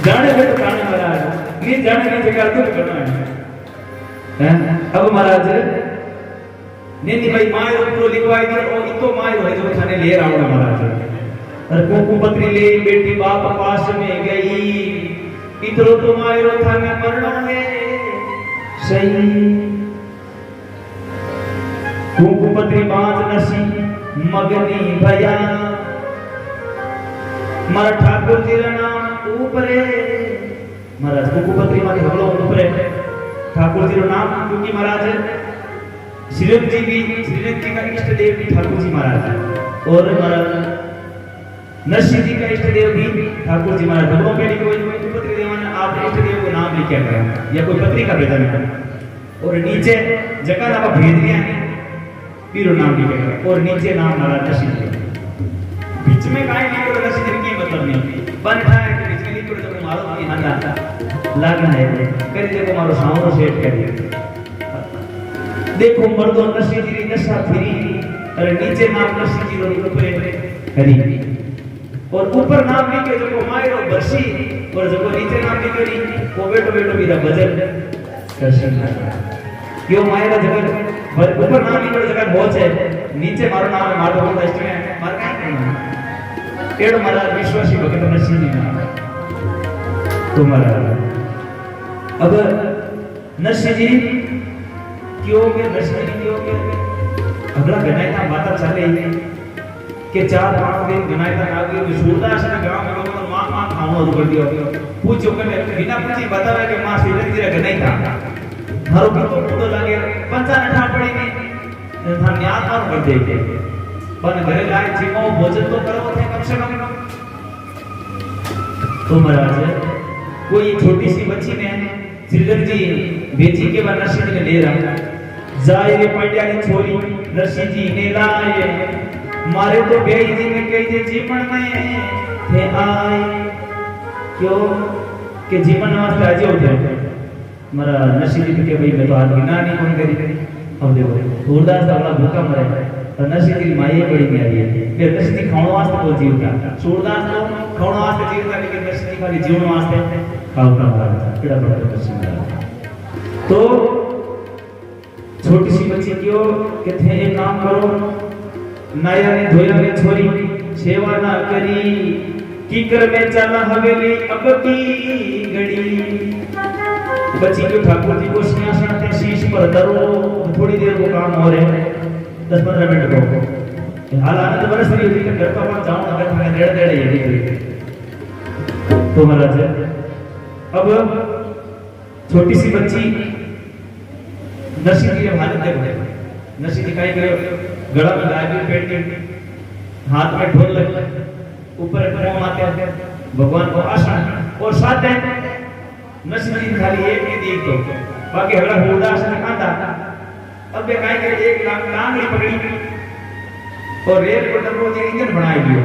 जाने में तो काने महाराज नहीं जाने की जगह तो करना है अब महाराज नहीं भाई माय ऊपर लिखवाई दी और इतो माय है जो थाने ले रहा हूं महाराज और कोकू पत्री ले बेटी बाप पास में गई इतरो तो माय रो थाने मरना है सही कोकू पत्री बांध नसी मगनी भया मारा ठाकुर जी रा नाम ऊपरे महाराज कुकुपत्री मारे हगलो ऊपरे ठाकुर जी रो नाम क्योंकि महाराज श्रीरंग जी भी श्रीरंग जी का इष्ट देव भी ठाकुर जी महाराज और महाराज नरसिंह जी का इष्ट देव भी ठाकुर जी महाराज दोनों के लिए कोई कुकुपत्री देवा ने आप इष्ट देव को नाम लिखा है या कोई पत्री का भेजा नहीं और नीचे जगह आप भेज दिया बीरो नाम लिखेगा और नीचे नाम हमारा नसीब बीच में काई लिखो तो नसीब की मतलब नहीं बनता है कि बीच में लिखो तो मारो की हंदा लागना है कर देखो मारो सामने सेट कर दिया देखो मर्दों नसीब की नशा फिरी और नीचे नाम नसीब की ऊपर हरी और ऊपर नाम लिखे जो मायरो बरसी और जो नीचे नाम लिखे वो बेटो बेटो मेरा भजन दर्शन क्यों मायरा जगत ऊपर नाम लिखे जगत बहुत है नीचे मारो नाम है मारो होता है मार काय करना केड़ो मारा विश्वासी भक्त नसीब नहीं तुम्हारा अब नसीब जी क्यों के नसीब क्यों के अगला गनाई का बात चले के 4-5 दिन गनाई का आगे सूरदास ने गांव में लोगों मां मां खाओ कर दियो पूछो के बिना पूछी बतावे के मां श्रीरंग जी गनाई था थारो कितो तो लागे पंचा नठा पड़ी ने था न्याय और कर दे के पण घरे लाए जीमो भोजन तो करो थे कम से कम तो महाराज कोई छोटी सी बच्ची ने श्रीरंग जी बेची के बाद नसीब ने ले रहा जाए रे पटियाली छोरी रसी जी ने लाए मारे तो बेई जी ने कही जे जीवन में थे आए क्यों के जीवन वास्ते आज उठे मरा नसीब जी के भाई मैं तो आज बिना नहीं कौन करी अब देखो सूरदास वाला भूखा मरे और नसीब की माई बड़ी प्यारी है फिर नसीब खाने वास्ते वो जीवता सूरदास तो खाने वास्ते जीवता लेकिन नसीब खाली जीवन वास्ते खावता मरा केड़ा बड़ा नसीब तो छोटी सी बच्ची क्यों कहते हैं काम करो नाया ने धोया ने छोरी सेवा ना करी कीकर में चला हवेली अब की घड़ी बच्ची को ठाकुर जी को सिंहासन पे शीश पर धरो थोड़ी देर को काम हो रहे 10-15 मिनट को हाल आनंद बरस रही होती है घर पर जाऊं अगर मैं डेढ़ डेढ़ ये तो महाराज अब छोटी सी बच्ची नसीब की हालत देखो नसीब दिखाई गए गला में गाय पेट के हाथ में ढोल लगे ऊपर पांव माथे भगवान को आसन और साथ है नसीब जी खाली एक ही देख तो बाकी हगड़ा उदास ने कांदा अब बे काई करे एक लांगड़ी पकड़ी और रेल को डब्बो जे इंजन बनाई दियो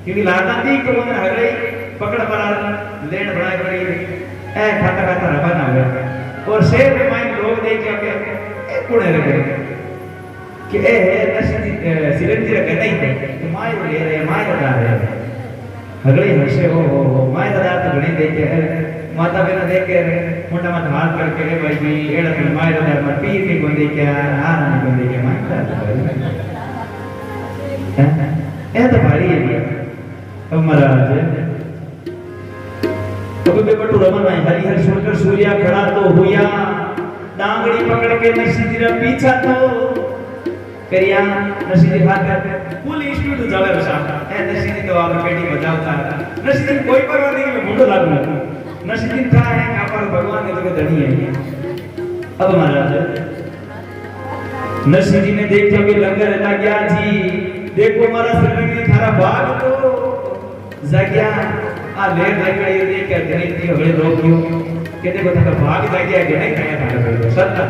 क्योंकि लाता थी तो वो हगड़े पकड़ पड़ा लेन बनाई पड़ी ए खाता खाता रवाना हो गया और शेर में माइन लोग देख के ए कोने रहे कि ए नसीब सिरंजी रे कहता ही थे माय ले रहे माय बता रहे हगड़े हंसे हो माय दादा तो घणे देख के माता बहन देख के मोटा माथा हाथ करके रे भाई जी एड़ा तो माय दादा मत पी के गोंदे के हां नहीं गोंदे के माय दादा ए तो भारी है अब महाराज तो बे बटू रमन में हरि हरि सुनकर सूर्या खड़ा तो हुआ डांगड़ी पकड़ के नसीब रे पीछा तो करिया नसीब हाथ फुल स्पीड जावे बसा ए नसीब तो आप पेटी बजावता नसीब कोई परवाह नहीं मैं मुंडो लागू नसीब था है कापर भगवान ने तो धनी है अब महाराज नसीब जी ने देखा कि लंगर लग गया जी देखो मारा शरीर में थारा भाग तो जाग्या आ लेर लकड़ी दे के गणित की हवे रोकियो के देखो था भाग जाग्या के नहीं खाया था सत्ता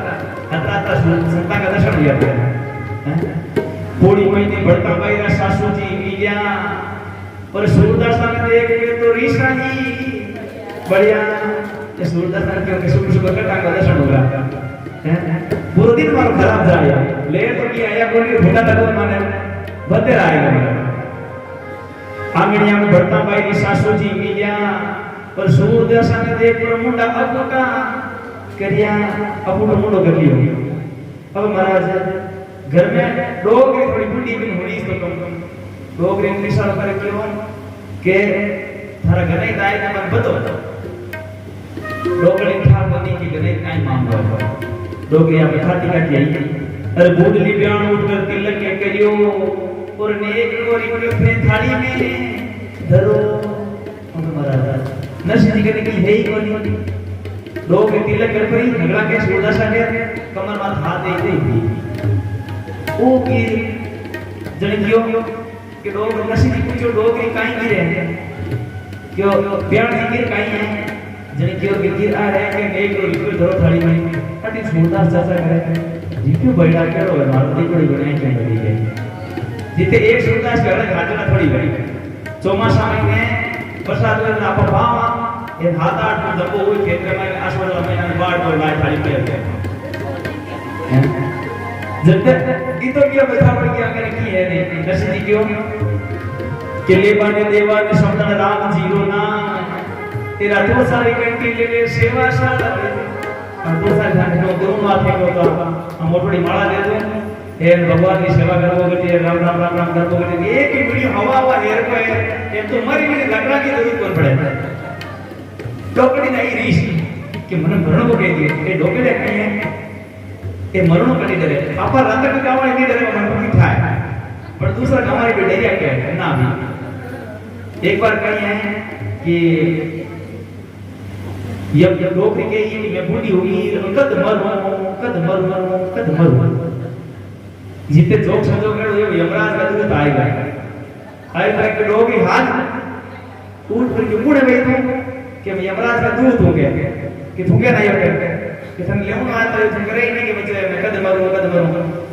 हतराता संता का दर्शन लिया थोड़ी महीने बढ़ता गया सासू जी मिल्या और सूरदास ने देख के तो रीसा ही बढ़िया ये सूरदास ने क्यों के सुबह सुबह का दर्शन हो रहा पूरा दिन मारो खराब जाए ले तो की आया कोई भूखा तक माने बते आएगा आंगड़िया में बढ़ता भाई सासू जी मिल्या और सूरदास ने देख पर मुंडा अब का करिया अब मुंडो कर लियो अब महाराज घर में डोगरी थोड़ी बुढ़ी भी होनी तो कम डोगरी इंग्लिश वाला पर क्यों के थारा घर नहीं दाई ना मन बतो डोगरी था बनी की गने काई मांगो डोगरी आप खाती का किया अरे बूढ़ी ब्याण उठकर तिलक के करियो और नेक गोरी को अपने थाली में धरो हमारा नसीब जी के है ही कोनी डोगरी तिलक कर परी झगड़ा के सूरदास के कमर माथ हाथ दे दे ओ की जणियो के लोग नसीब पूछो डोगरी काई की रहे क्यों ब्याण जी के काई है जने क्यों गिर आ रहे के एक रुपये धरो थाली में अति सूरदास चाचा करे जी क्यों बैठा केड़ो है मारो दीकड़ी बनाई के बड़ी है जीते एक सूरदास करे घाटना थोड़ी बड़ी ચોમાસા મહિને વરસાદ ના પપ્પામાં એ હાથ આઠ દબો હોય ખેતર માં આસવાળા મહિના બાર પર લાય થાળી પે જતે ઈ તો કે બધા પડી ગયા કરે કી હે ને નરસિંહ ક્યો કે લેવાને દેવાને સમદન રામ જીરો ના तेरा तो सारी कंटी ले ले सेवा शाला और तो सारी धान नो दोनों माथे को तो हम मोटड़ी माला दे दो हे भगवान की सेवा करो के राम राम राम राम करो के एक ही बड़ी हवा हवा हेर को है ये तो मरी में लकड़ा की जरूरत कोन पड़े डोकड़ी नहीं रीस कि मन मरण को कह दिए ये डोकड़े कहीं है ये मरण कटी डरे पापा रंग के गावा नहीं डरे मन को नहीं खाए पर दूसरा हमारे पे डरिया क्या है ना भी एक बार कहीं है कि जब डोकरी के ही मैं बूढ़ी होगी कद मरू जितने जोक समझो करो ये यमराज का दूत आएगा के डोकरी हाथ उठ कर के मुड़े में तो कि मैं यमराज का दूत हो गया कि थूके नहीं होते कि थन लेऊं आता है थूक रही नहीं कि बच्चे मैं कद मरू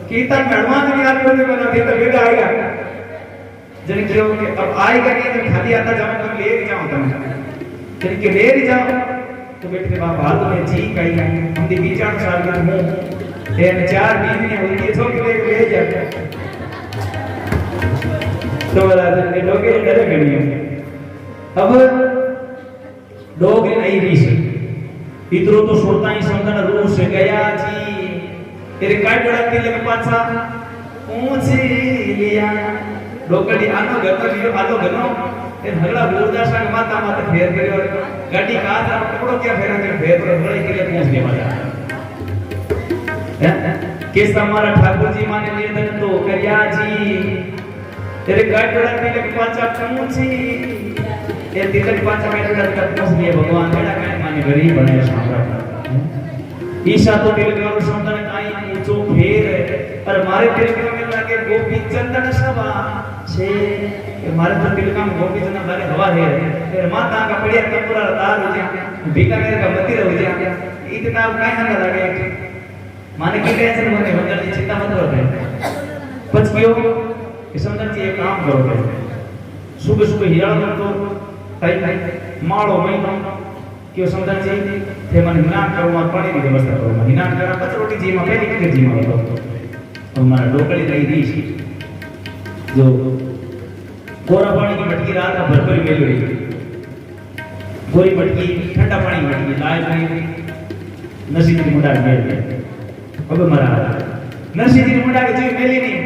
कि इतना कड़वा नहीं यार कोई बना दे तो बेटा आएगा जन क्यों कि अब आएगा नहीं तो खाली आता जाऊं तो ले जाऊं तुम जन के ले जाऊं तो बेटे बाप हाल में जी कहीं हम दी विचार साल के मुंह ये चार बीज ने होती है तो के ले जा तो वाला ये लोगे डरे गनी अब लोग नहीं रीस इतरो तो सोता ही समझना रूस से गया जी तेरे काट बड़ा के लग पाछा ऊंची लिया लोकड़ी आनो गनो એ હગલા બોરદાસા કે માતા માતા ફેર કર્યો ગાડી કા આ ટુકડો કે ફેર કે ફેર હળી કે પહોંચ ગયો મારા કેસ તમારા ઠાકોરજી માને નિવેદન તો કર્યા જી तेरे गाय बड़ा तिलक पाचा पहुंची ये तिलक पाचा में तक पहुंच गए भगवान बेड़ा काय माने गरीब बने सम्राट ईशा तो तिलक और समदन काई ऊंचो फेर पर मारे तिलक में लागे गोपी चंदन सभा छे कि मारे तो तिलक में गोपी चंदन लागे हवा है फिर माता का बढ़िया कपूरा तार हो जा बीकानेर का मंदिर हो जा इतना काय ना लागे माने की टेंशन बने मंदिर की चिंता मत करो पछ क्यों कि समदन जी एक काम करो सुबह सुबह हिराणो तो कई माळो महीनो कि समदन जी थे मन हिनान करो और पानी की व्यवस्था करो हिनान करा पचरोटी जी में पहली के जी में तो हमारा डोकली रही रीश जो कोरा पानी की मटकी रात का भरपूर मेल हुई गोरी मटकी ठंडा पानी की मटकी लाए नहीं नरसिंह जी मुंडा मेल अब मरा नरसिंह जी मुंडा के जी मेली नहीं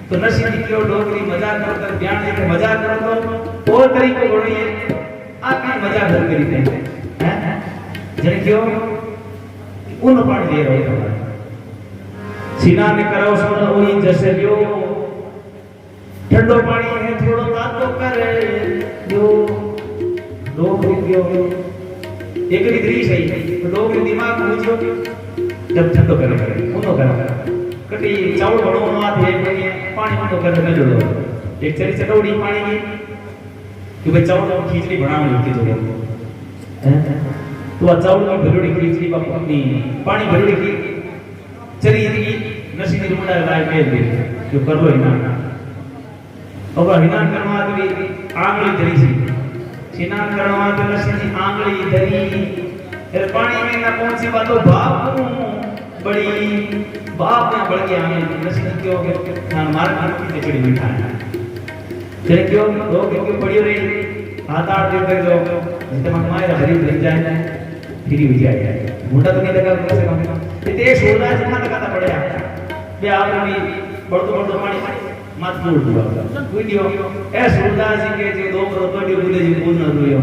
तो नरसिंह जी क्यों डोकरी मजाक करकर बयान लेके मजाक करो तो और तरीको बढ़िए आ का मजाक कर करी थे हैं जने क्यों उन पानी ले रहे हो सीना ने करो सुन ओई जैसे लियो ठंडो पानी है थोड़ो तातो करे जो डोकरी क्यों एक डिग्री सही तो डोकरी दिमाग पूछो जब ठंडो करे उनो करे कटी चावल बनवानो आ थे पानी में तो कर लो एक चरी चटोड़ी पानी की कि भाई चावल और खिचड़ी बनावनी होती तो तो चावल की भरोड़ी खिचड़ी बाप अपनी पानी भरोड़ी की चरी की नरसिंह जी मुंडा लाए मेल दे जो कर लो हिना अब हिनान करवा के आंगली धरी सी स्नान करवा के नरसिंह जी आंगली धरी फिर पानी में ना पहुंची बात तो बाप बड़ी बाप ने बढ़ गया हमें नरसिंह क्यों ना मार की खिचड़ी मीठा है फिर क्यों दो क्यों पड़ी रही हाथ आठ देर तक जो जितने हमारे हरी बन जाए फिर हो जाए मोटा तो नहीं लगा कैसे कम इतने सोना जितना तक आता पड़े बे आप भी बढ़तो पानी मत दूर हुआ वीडियो ए सोना जी के जो दो रोटी बुले जी बोल ना रोयो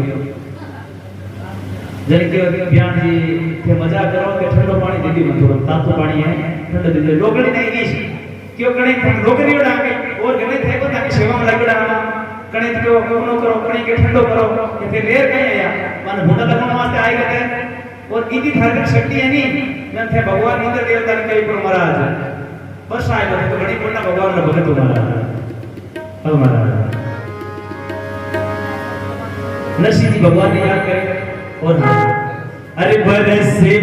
जने के बयान जी के मजाक करो के ठंडो पानी दे दी मत थोड़ा तातो पानी है ठंडो दे दे लोकड़ी नहीं रीस क्यों कणे लोकड़ी उड़ा के और गने थे को ताकि सेवा में लगड़ा कणे क्यों कोनो करो कणे के ठंडो करो कि फिर लेर कहीं आया माने भूटा लगन वास्ते आई गए और इतनी धार्मिक शक्ति है नहीं न थे भगवान इंद्र देवता ने कई पर महाराज बस आए तो बड़ी कोटा भगवान ने भगत महाराज अब महाराज नरसिंह जी भगवान ने याद करे और अरे बरसे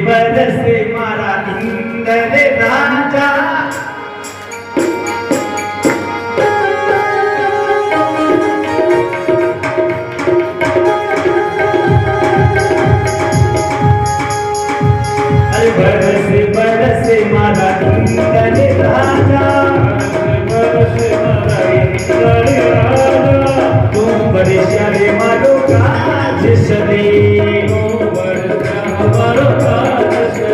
मारा इंद्र राजा बरसे मारा इंद्र राजा तू बरसा रे मारो काज सदे मारो काज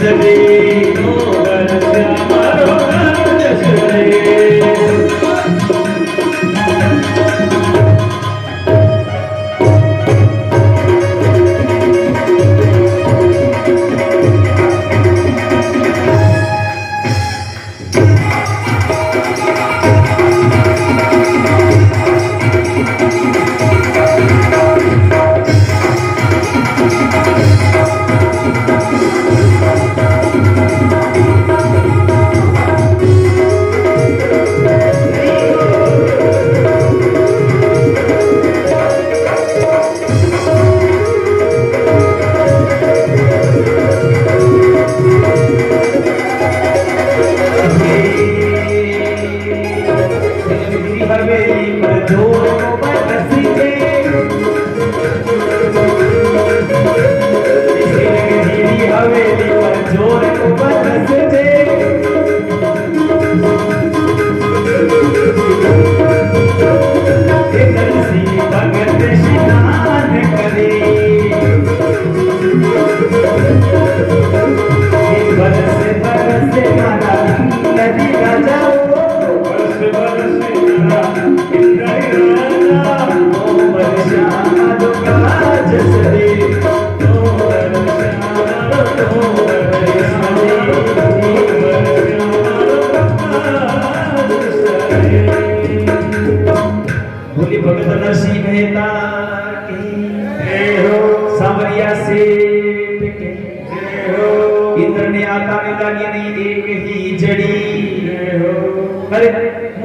सदे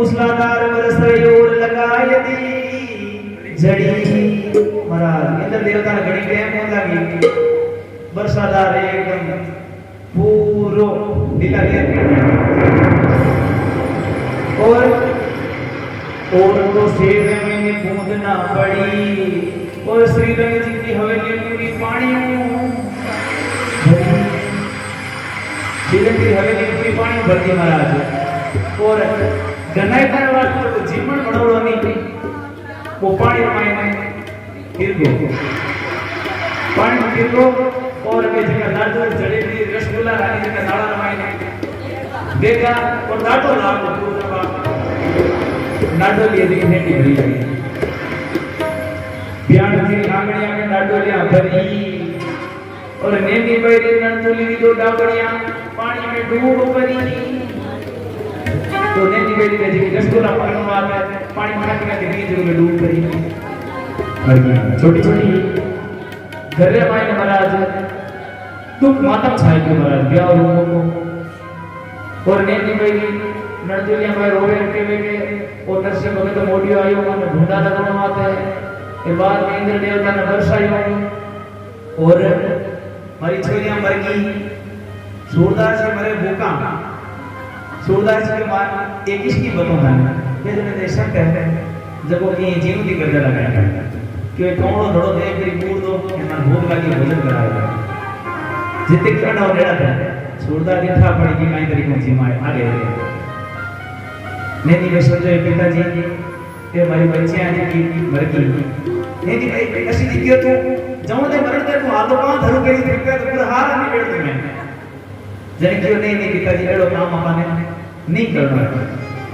मूसलाधार बरस और लगाए दी जड़ी महाराज इंद्र देवता ने घड़ी टाइम होने लगी बरसादार एकदम पूरो ढीला और तो सेव में बूंदना पड़ी और श्री रंग जी की हवेली पूरी पानी की हवेली पूरी पानी भरती महाराज और गन्नाई पर वास्ते तो जीवन बनवड़ो नहीं वो पानी में गिर गयो पानी में गिर गयो और के जगह लाडो जलेबी रसगुल्ला रानी जगह नाड़ा रमाई देखा और नाटो लाभ पूरा नाटो लिए दी नेटी भरी ब्याण जी आंगणिया में नाटो लिया भरी और नेटी भरी नंतुली दो डाबड़ियां पानी में डूब परी तो नेनी बेटी ने जी रसगुल्ला पकड़ने वाला पानी में नाखने के बीच में डूब परी छोटी छोटी घरे मायने महाराज दुख मातम छाई के महाराज ब्याह रोगों को और नेनी बेटी नरजुलिया में रोवे के वे और नरसिंह भगत मोडियो आयो मन ढूंढा लगनो आते है के बाद में इंद्र देवता ने बरसायो और मारी छोरियां मर गई सूरदास जी मरे भूखा सूरदास जी के मां 21 की बताना ये जो ने शक है जब की जीव की गर्दा लगाया कि टोणो धड़ो दे मेरी मूड दो एना भूख लगी भोजन कराया जिते कड़ा नेड़ा था सूरदास जी था पड़ी की काई तरीको जी माए आगे नेनी वे सोचे पिताजी ये मारी बच्चियां जी की मर गई नेनी भाई ऐसी दिखियो तू जाऊं दे मरण ते तू हाथों पांव धरू के फिरका तो पूरा हार नहीं बैठ दूं मैं जने क्यों नहीं पिताजी एड़ो काम आपा ने नहीं करना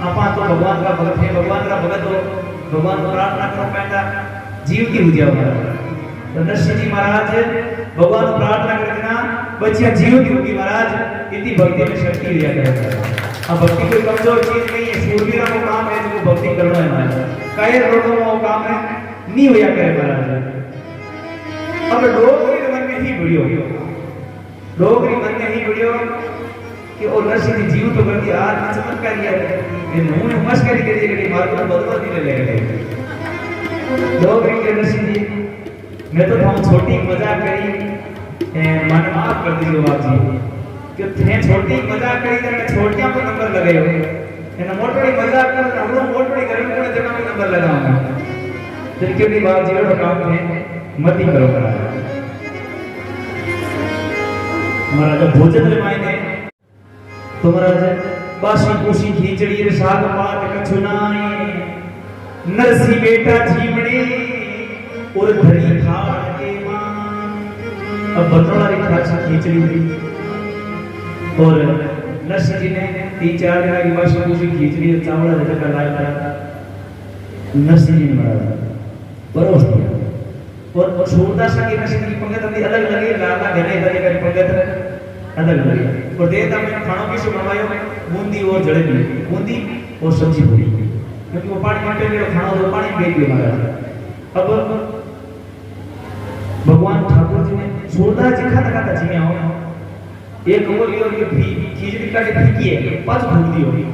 आपा तो भगवान का भक्त है भगवान का भक्त हो भगवान को प्रार्थना करो पैदा जीव की बुझाओ महाराज तो नरसिंह जी महाराज भगवान को प्रार्थना करके ना बच्चियां जीव की होगी महाराज इतनी भक्ति में शक्ति लिया करेगा अब भक्ति कोई कमजोर चीज नहीं है सूरवीरा को काम है जो भक्ति करना है महाराज कई लोगों को काम है नहीं होया करे महाराज अब डोगरी मन में ही भिड़ियो डोगरी मन में ही भिड़ियो कि और नरसिंह जी जीव तो करती आज में चमत्कार किया ये मुंह में मस्करी करी कि मार को बदला नहीं ले गए डोगरी के नरसिंह जी मैं तो हम छोटी मजाक करी मन माफ कर दीजिए बाप जी कि थे छोटी मजाक करी तो छोटियां को नंबर लगायो एना मोटड़ी मजाक कर हमरो मोटड़ी गरम को जगह में नंबर लगाऊंगा फिर क्यों नहीं बाप जी और काम है मत ही करो महाराज भोजन रे मायने तो महाराज बासी कुशी खींचड़ी रे साग पात कछुनाए नरसी बेटा जीवड़े और धरी खाड़ के मान अब बतौड़ा रे खासी खींचड़ी हुई और नरसिंह जी ने 3-4 दिन की बासी कुशी खींचड़ी चावल रे जगह लाया था नरसिंह जी ने महाराज परोस दिया और सूरदास की नरसिंह की पंगत अपनी अलग लगी लाला घने घने की पंगत अलग लगी और देवता में खानों की से बनवायो बूंदी और जलेबी बूंदी और सब्जी पूरी क्योंकि वो पानी में पेड़ खाना तो पानी में गई महाराज अब भगवान ठाकुर जी ने सूरदास जी खाता खाता जी में आओ एक वो लियो ये खीचड़ी का फीकी है पांच भूख दी होगी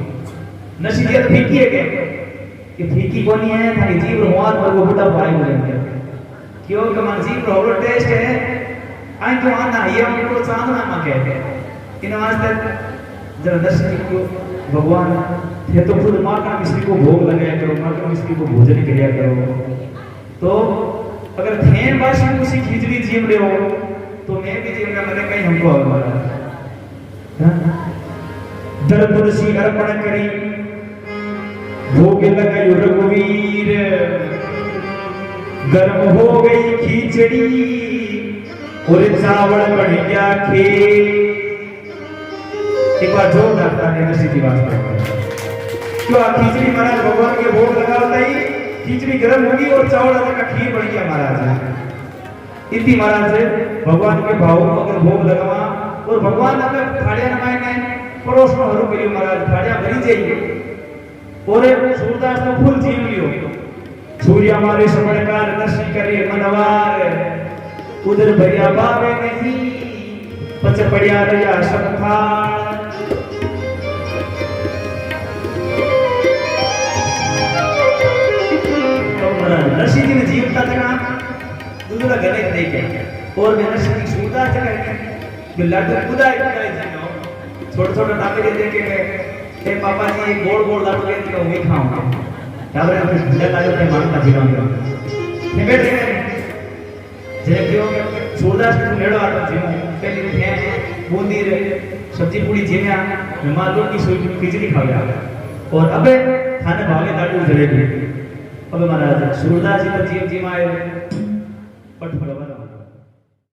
नरसिंह जी फीकी है कि फीकी कोनी है थारी जीव रोवार पर वो बुढ़ा भाई बोले क्यों कि मन जीव रो टेस्ट है आई क्यों आना ये हमको चांदना में कहते इन वास्ते जब नरसिंह जी को भगवान थे तो खुद माँ का मिश्री को भोग लगाया करो माँ का मिश्री को भोजन किया करो तो अगर थे बासी उसी खिचड़ी जीव रहे हो तो मैं भी जीव में मैंने कहीं हमको हमारा दर तुलसी अर्पण करी भोग लगाई रघुवीर गर्म हो गई खिचड़ी और चावल बन गया खीर एक बार जोरदार ताली नरसिंह जी वास्ते क्यों खिचड़ी महाराज भगवान के भोग लगाता ही खिचड़ी गर्म होगी और चावल का खीर बन गया महाराज इतनी महाराज भगवान के भाव अगर भोग लगवा और भगवान अगर थाड़िया नमाए ने पड़ोस में हरू के लिए महाराज थाड़िया भरी जाइए और सूरदास को फुल जीव लियो सूर्य हमारे समणकार नरसिंह करे मनवार उधर भरिया बावे नहीं पच पड़िया रया शंखार तो नरसिंह जी ने जीवता था दूसरा गले नहीं के और मैं नरसिंह जी सूरदास जगह कि लड्डू खुदाई खुदाई जी छोटे-छोटे टाके दे के ए पापा जी गोल गोल लड्डू लेके तो मैं खाऊंगा ताबरे हम भूले लायो के मानता जीवन में बैठे जे क्यों सूरदास को नेड़ो आतो जीव पहली थे बूंदी रे सब्जी पूरी जीम्या मेहमान की खिचड़ी खाया और अबे खाने भागे लाडू जलेबी अबे महाराज सूरदास जी तो जीव जीमाए पट फलवा